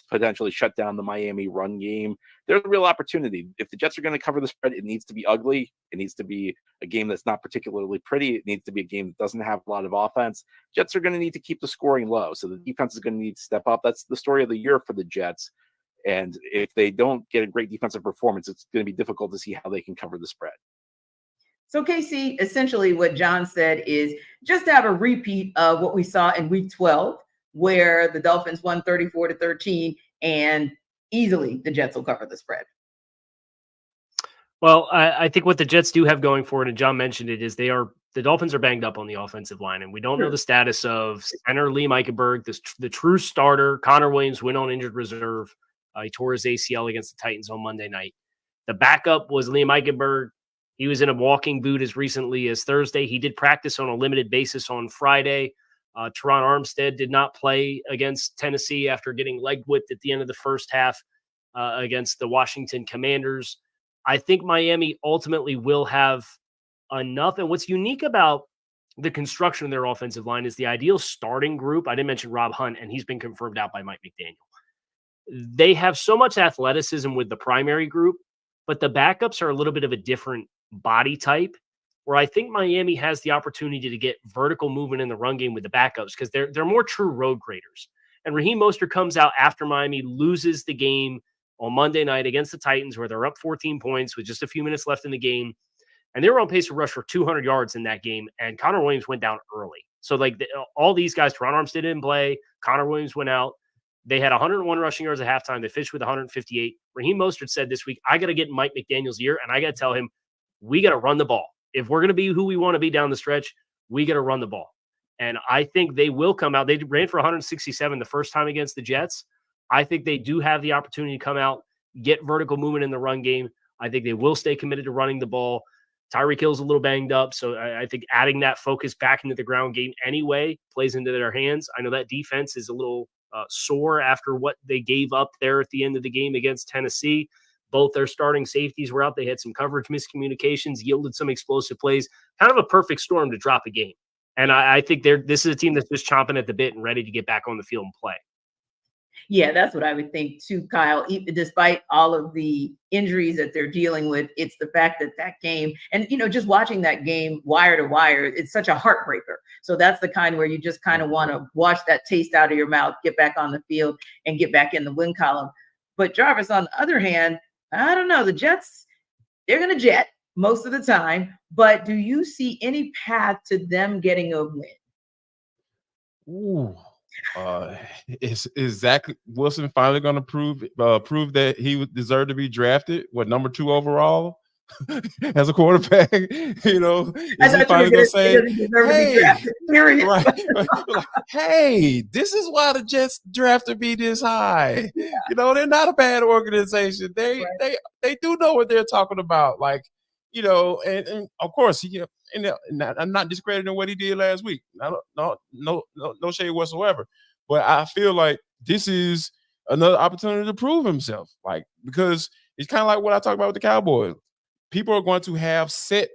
potentially shut down the Miami run game. There's a real opportunity. If the Jets are going to cover the spread, it needs to be ugly. It needs to be a game that's not particularly pretty. It needs to be a game that doesn't have a lot of offense. Jets are going to need to keep the scoring low, so the defense is going to need to step up. That's the story of the year for the Jets. And if they don't get a great defensive performance, it's going to be difficult to see how they can cover the spread. So, Casey, essentially what John said is just to have a repeat of what we saw in week 12, where the Dolphins won 34-13, and easily the Jets will cover the spread. Well, I think what the Jets do have going for it, and John mentioned it, is the Dolphins are banged up on the offensive line, and we don't know the status of center Liam Eichenberg, the true starter. Connor Williams went on injured reserve. He tore his ACL against the Titans on Monday night. The backup was Liam Eichenberg. He was in a walking boot as recently as Thursday. He did practice on a limited basis on Friday. Teron Armstead did not play against Tennessee after getting leg whipped at the end of the first half against the Washington Commanders. I think Miami ultimately will have enough. And what's unique about the construction of their offensive line is the ideal starting group. I didn't mention Rob Hunt, and he's been confirmed out by Mike McDaniel. They have so much athleticism with the primary group, but the backups are a little bit of a different body type, where I think Miami has the opportunity to get vertical movement in the run game with the backups because they're more true road graders. And Raheem Mostert comes out after Miami loses the game on Monday night against the Titans, where they're up 14 points with just a few minutes left in the game. And they were on pace to rush for 200 yards in that game. And Connor Williams went down early. So all these guys, Teron Armstead didn't play. Connor Williams went out. They had 101 rushing yards at halftime. They finished with 158. Raheem Mostert said this week, I got to get in Mike McDaniel's ear, and I got to tell him, we got to run the ball. If we're going to be who we want to be down the stretch, we got to run the ball. And I think they will come out. They ran for 167 the first time against the Jets. I think they do have the opportunity to come out, get vertical movement in the run game. I think they will stay committed to running the ball. Tyreek Hill's a little banged up, so I think adding that focus back into the ground game anyway plays into their hands. I know that defense is a little sore after what they gave up there at the end of the game against Tennessee. Both their starting safeties were out. They had some coverage miscommunications, yielded some explosive plays, kind of a perfect storm to drop a game. And I think this is a team that's just chomping at the bit and ready to get back on the field and play. Yeah, that's what I would think too, Kyle. Despite all of the injuries that they're dealing with, it's the fact that game, and just watching that game wire to wire, it's such a heartbreaker. So that's the kind where you just kind of want to wash that taste out of your mouth, get back on the field, and get back in the win column. But Jarvis, on the other hand, I don't know. The Jets, they're going to jet most of the time, but do you see any path to them getting a win? Ooh. Is Zach Wilson finally going to prove that he would deserve to be drafted? Number 2 overall as a quarterback? Is he finally going to say, "Hey, right, hey, this is why the Jets drafted me this high"? Yeah. They're not a bad organization. They do know what they're talking about. And of course, and I'm not discrediting what he did last week. No shade whatsoever. But I feel like this is another opportunity to prove himself. Because it's kind of like what I talked about with the Cowboys. People are going to have set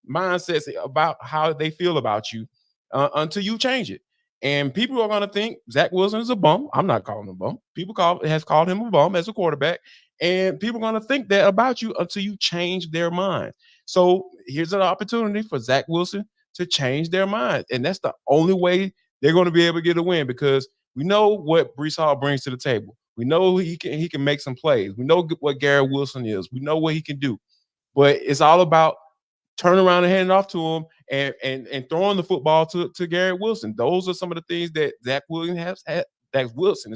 mindsets about how they feel about you until you change it. And people are going to think Zach Wilson is a bum. I'm not calling him a bum. People has called him a bum as a quarterback. And people are going to think that about you until you change their mind. So here's an opportunity for Zach Wilson to change their mind. And that's the only way they're going to be able to get a win, because we know what Breece Hall brings to the table. We know he can make some plays. We know what Garrett Wilson is. We know what he can do. But it's all about turning around and handing off to him and throwing the football to Garrett Wilson. Those are some of the things that Zach Wilson Wilson,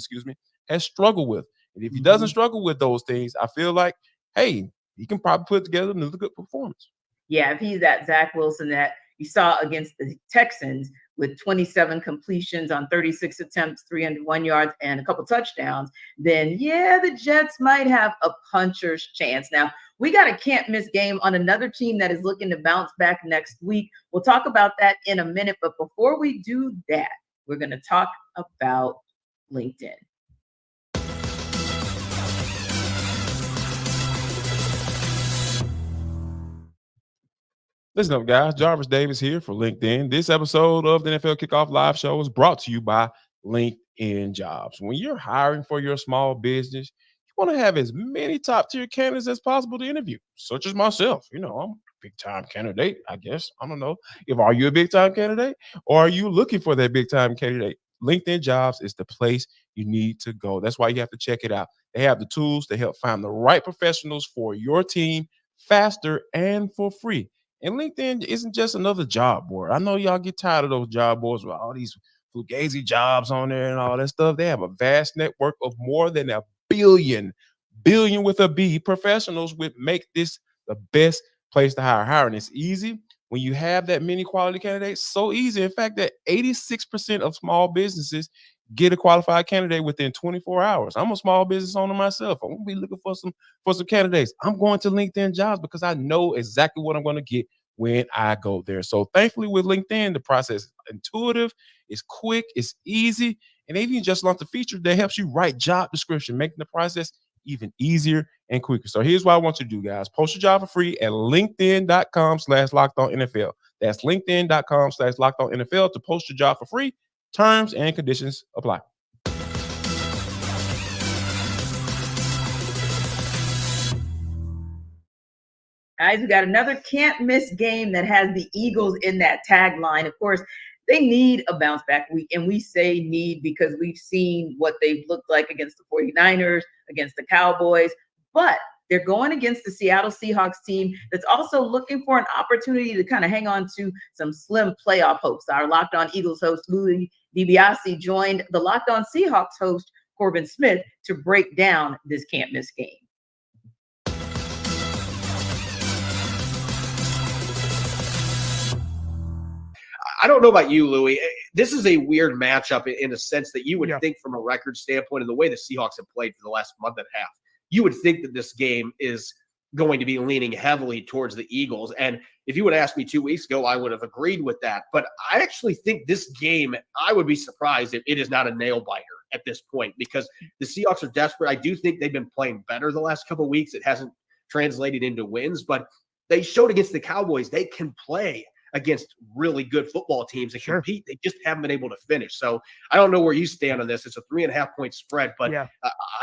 has struggled with. And if he doesn't struggle with those things, I feel like, hey, he can probably put together another good performance. Yeah, if he's that Zach Wilson that you saw against the Texans with 27 completions on 36 attempts, 301 yards, and a couple touchdowns, then yeah, the Jets might have a puncher's chance. Now, we got a can't miss game on another team that is looking to bounce back next week. We'll talk about that in a minute. But before we do that, we're going to talk about LinkedIn. Listen up, guys. Jarvis Davis here for LinkedIn. This episode of the NFL Kickoff Live Show is brought to you by LinkedIn Jobs. When you're hiring for your small business, you want to have as many top-tier candidates as possible to interview, such as myself. I'm a big-time candidate, I guess. I don't know. Are you a big-time candidate, or are you looking for that big-time candidate? LinkedIn Jobs is the place you need to go. That's why you have to check it out. They have the tools to help find the right professionals for your team faster and for free. And LinkedIn isn't just another job board. I know y'all get tired of those job boards with all these fugazi jobs on there and all that stuff. They have a vast network of more than a billion with a B professionals, which make this the best place to hire. Hiring is easy when you have that many quality candidates. So easy, in fact, that 86% of small businesses get a qualified candidate within 24 hours. I'm a small business owner myself. I'm gonna be looking for some candidates. I'm going to LinkedIn Jobs because I know exactly what I'm going to get when I go there. So thankfully with LinkedIn, the process is intuitive, it's quick, it's easy, and they even just launched a feature that helps you write job description, making the process even easier and quicker. So here's what I want you to do, guys. Post your job for free at linkedin.com/lockedonnfl. That's linkedin.com/lockedonnfl to post your job for free. Terms and conditions apply. Guys, we got another can't miss game that has the Eagles in that tagline. Of course, they need a bounce back week. And we say need because we've seen what they've looked like against the 49ers, against the Cowboys. But they're going against the Seattle Seahawks team that's also looking for an opportunity to kind of hang on to some slim playoff hopes. Our Locked On Eagles host, Louis DiBiase, joined the Locked On Seahawks host, Corbin Smith, to break down this can't miss game. I don't know about you, Louis. This is a weird matchup in a sense that you would think from a record standpoint and the way the Seahawks have played for the last month and a half, you would think that this game is going to be leaning heavily towards the Eagles. And if you would ask me 2 weeks ago, I would have agreed with that. But I actually think this game, I would be surprised if it is not a nail biter at this point because the Seahawks are desperate. I do think they've been playing better the last couple of weeks. It hasn't translated into wins, but they showed against the Cowboys they can play against really good football teams and compete. They just haven't been able to finish. So I don't know where you stand on this. It's a 3.5-point spread, but I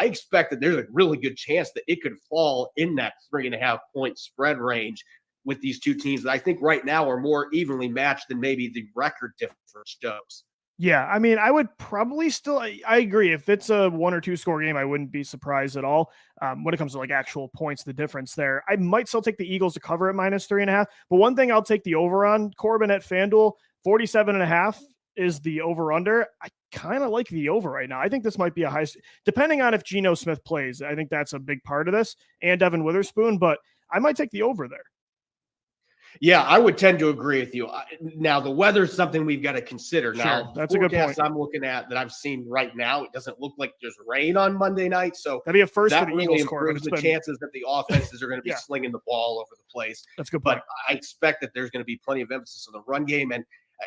expect that there's a really good chance that it could fall in that 3.5-point spread range with these two teams that I think right now are more evenly matched than maybe the record difference shows. Yeah, I mean, I would probably still, I agree. If it's a 1 or 2 score game, I wouldn't be surprised at all. When it comes to like actual points, the difference there, I might still take the Eagles to cover at -3.5. But one thing I'll take the over on, Corbin, at FanDuel, 47.5 is the over under. I kind of like the over right now. I think this might be a high, depending on if Geno Smith plays. I think that's a big part of this, and Devin Witherspoon, but I might take the over there. Yeah, I would tend to agree with you. Now, the weather is something we've got to consider. Now, that's a good point. I'm looking at that I've seen right now, it doesn't look like there's rain on Monday night. So that'd be a first that for the really Eagles improves the chances that the offenses are going to be slinging the ball over the place. That's a good point. But I expect that there's going to be plenty of emphasis on the run game. And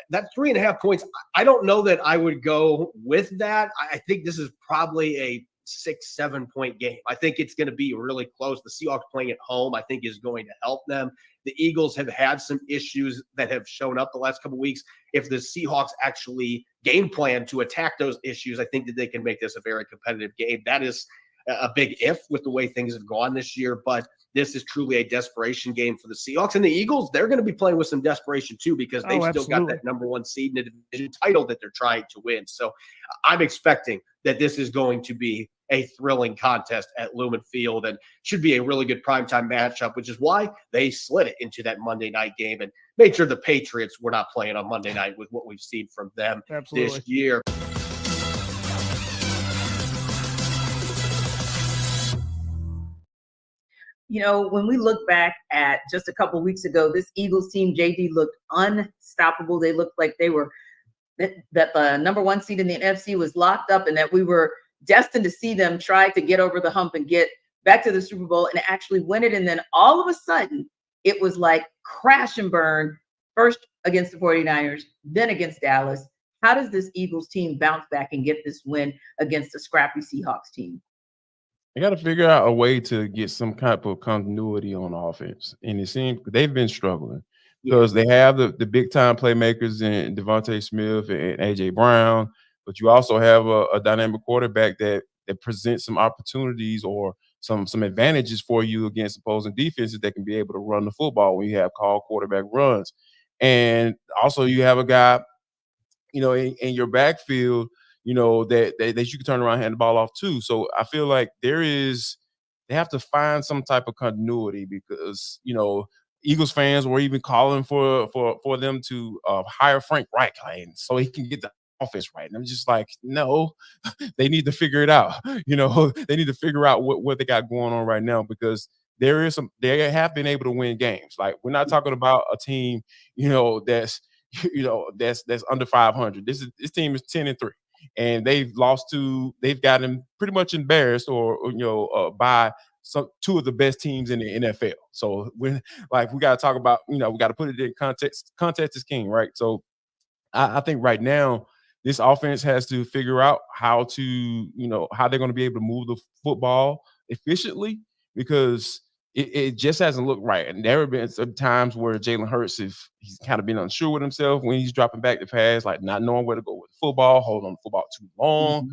that 3.5 points, I don't know that I would go with that. I think this is probably a 6-7 point game. I think it's going to be really close. The Seahawks playing at home, I think, is going to help them. The Eagles have had some issues that have shown up the last couple of weeks. If the Seahawks actually game plan to attack those issues, I think that they can make this a very competitive game. That is a big if with the way things have gone this year, but this is truly a desperation game for the Seahawks. And the Eagles, they're going to be playing with some desperation too, because they've still got that number 1 seed in the division title that they're trying to win. So I'm expecting that this is going to be a thrilling contest at Lumen Field and should be a really good primetime matchup, which is why they slid it into that Monday night game and made sure the Patriots were not playing on Monday night with what we've seen from them this year. You know, when we look back at just a couple weeks ago, this Eagles team, JD, looked unstoppable. They looked like they were that the number one seed in the NFC was locked up, and that we were destined to see them try to get over the hump and get back to the Super Bowl and actually win it. And then all of a sudden, it was like crash and burn, first against the 49ers, then against Dallas. How does this Eagles team bounce back and get this win against a scrappy Seahawks team? They got to figure out a way to get some type of continuity on offense. And it seems they've been struggling because they have the big time playmakers in Devontae Smith and AJ Brown, but you also have a dynamic quarterback that presents some opportunities or some advantages for you against opposing defenses that can be able to run the football when you have called quarterback runs. And also you have a guy, you know, in your backfield, you know, that you can turn around and hand the ball off too. So I feel like they have to find some type of continuity because, you know, Eagles fans were even calling for them to hire Frank Reich so he can get the offense right. And I'm just like, no, they need to figure it out. You know, they need to figure out what they got going on right now because they have been able to win games. Like we're not talking about a team, you know, that's under 500. This team is 10-3. And they've gotten pretty much embarrassed or by two of the best teams in the NFL. So we got to talk about, you know, we got to put it in context. Context is king, right? So I think right now this offense has to figure out how they're going to be able to move the football efficiently because it just hasn't looked right. And there have been some times where Jalen Hurts, if he's kind of been unsure with himself when he's dropping back to pass, like not knowing where to go with the football, holding on the football too long.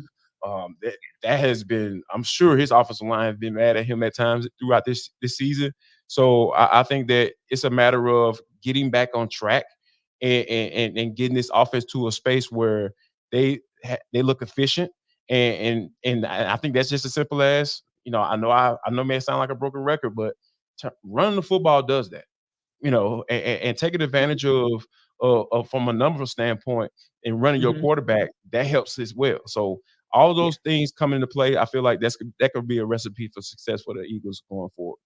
That has been, I'm sure his offensive line has been mad at him at times throughout this season. So I think that it's a matter of getting back on track and getting this offense to a space where they look efficient. And I think that's just as simple as, you know, I know it may sound like a broken record, but running the football does that, you know, and taking advantage of from a number standpoint and running your quarterback, that helps as well. So all of those things come into play. I feel like that could be a recipe for success for the Eagles going forward.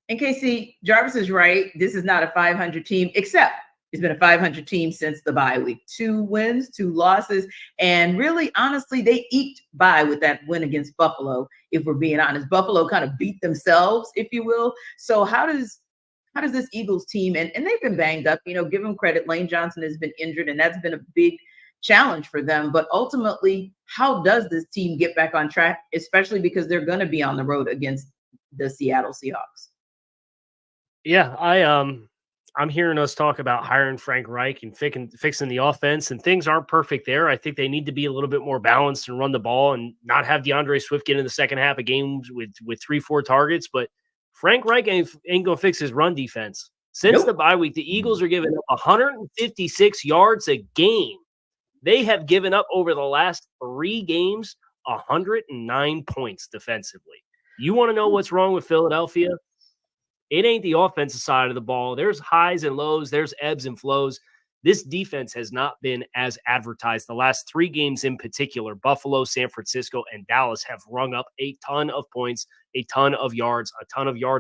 And Casey, Jarvis is right. This is not a 500 team, except it's been a 500 team since the bye week. 2 wins, 2 losses. And really, honestly, they eked by with that win against Buffalo, if we're being honest. Buffalo kind of beat themselves, if you will. So how does this Eagles team, and they've been banged up, you know, give them credit. Lane Johnson has been injured, and that's been a big challenge for them. But ultimately, how does this team get back on track, especially because they're going to be on the road against the Seattle Seahawks? Yeah, I'm hearing us talk about hiring Frank Reich and fixing the offense, and things aren't perfect there. I think they need to be a little bit more balanced and run the ball and not have DeAndre Swift get in the second half of games with 3-4 targets. But Frank Reich ain't going to fix his run defense. Since the bye week, the Eagles are giving up 156 yards a game. They have given up over the last 3 games 109 points defensively. You want to know what's wrong with Philadelphia? It ain't the offensive side of the ball. There's highs and lows. There's ebbs and flows. This defense has not been as advertised. The last 3 games in particular, Buffalo, San Francisco, and Dallas have rung up a ton of points, a ton of yards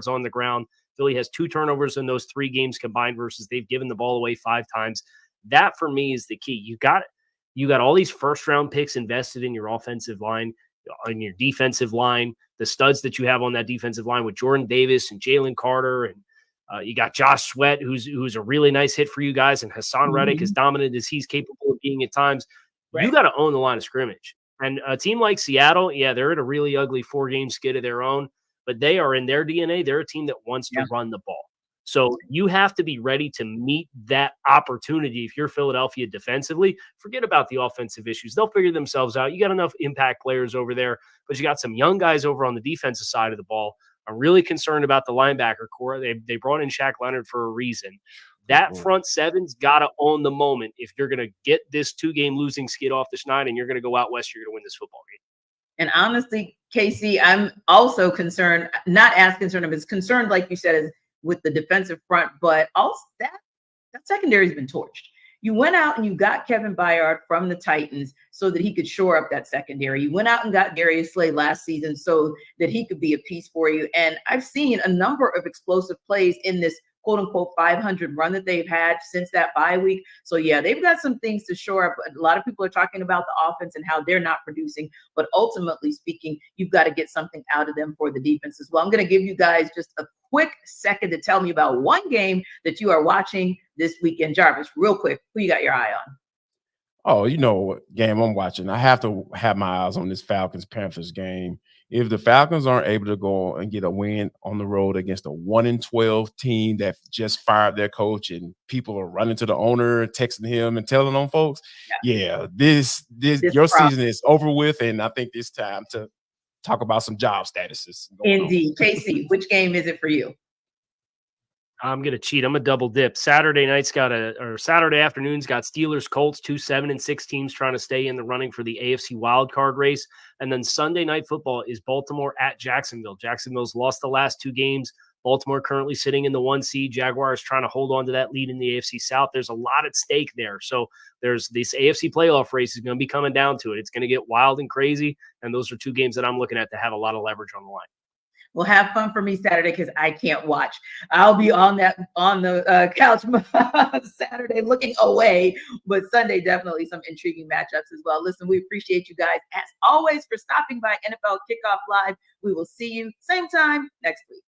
on the ground. Philly has 2 turnovers in those 3 games combined versus they've given the ball away 5 times. That, for me, is the key. You got all these first-round picks invested in your offensive line, in your defensive line, the studs that you have on that defensive line with Jordan Davis and Jalen Carter, and you got Josh Sweat, who's a really nice hit for you guys, and Hassan Reddick, as dominant as he's capable of being at times. Right. You got to own the line of scrimmage. And a team like Seattle, yeah, they're at a really ugly 4-game skid of their own, but they are in their DNA. They're a team that wants to run the ball. So you have to be ready to meet that opportunity. If you're Philadelphia defensively, forget about the offensive issues. They'll figure themselves out. You got enough impact players over there, but you got some young guys over on the defensive side of the ball. I'm really concerned about the linebacker core. They brought in Shaq Leonard for a reason. That front seven's got to own the moment. If you're going to get this 2-game losing skid off the schneid and you're going to go out west, you're going to win this football game. And honestly, Casey, I'm also concerned, not as concerned, but as concerned, like you said, is with the defensive front, but also that secondary has been torched. You went out and you got Kevin Byard from the Titans so that he could shore up that secondary. You went out and got Darius Slay last season so that he could be a piece for you. And I've seen a number of explosive plays in this quote unquote 500 run that they've had since that bye week. So yeah, they've got some things to shore up. A lot of people are talking about the offense and how they're not producing, but ultimately speaking, you've got to get something out of them for the defense as well. I'm going to give you guys just a quick second to tell me about one game that you are watching this weekend. Jarvis, real quick, who you got your eye on? Oh, you know what game I'm watching. I have to have my eyes on this Falcons-Panthers game. If the Falcons aren't able to go and get a win on the road against a 1-12 team that just fired their coach and people are running to the owner, texting him and telling on folks, this your season is over with, and I think it's time to talk about some job statuses. Indeed. Casey, which game is it for you? I'm going to cheat. I'm a double dip. Saturday afternoon's got Steelers, Colts, 2 7-6 teams trying to stay in the running for the AFC wildcard race. And then Sunday night football is Baltimore at Jacksonville. Jacksonville's lost the last 2 games. Baltimore currently sitting in the 1 seed. Jaguars trying to hold on to that lead in the AFC South. There's a lot at stake there. So there's this AFC playoff race is going to be coming down to it. It's going to get wild and crazy. And those are 2 games that I'm looking at to have a lot of leverage on the line. Well, have fun for me Saturday because I can't watch. I'll be on the couch Saturday looking away, but Sunday definitely some intriguing matchups as well. Listen, we appreciate you guys as always for stopping by NFL Kickoff Live. We will see you same time next week.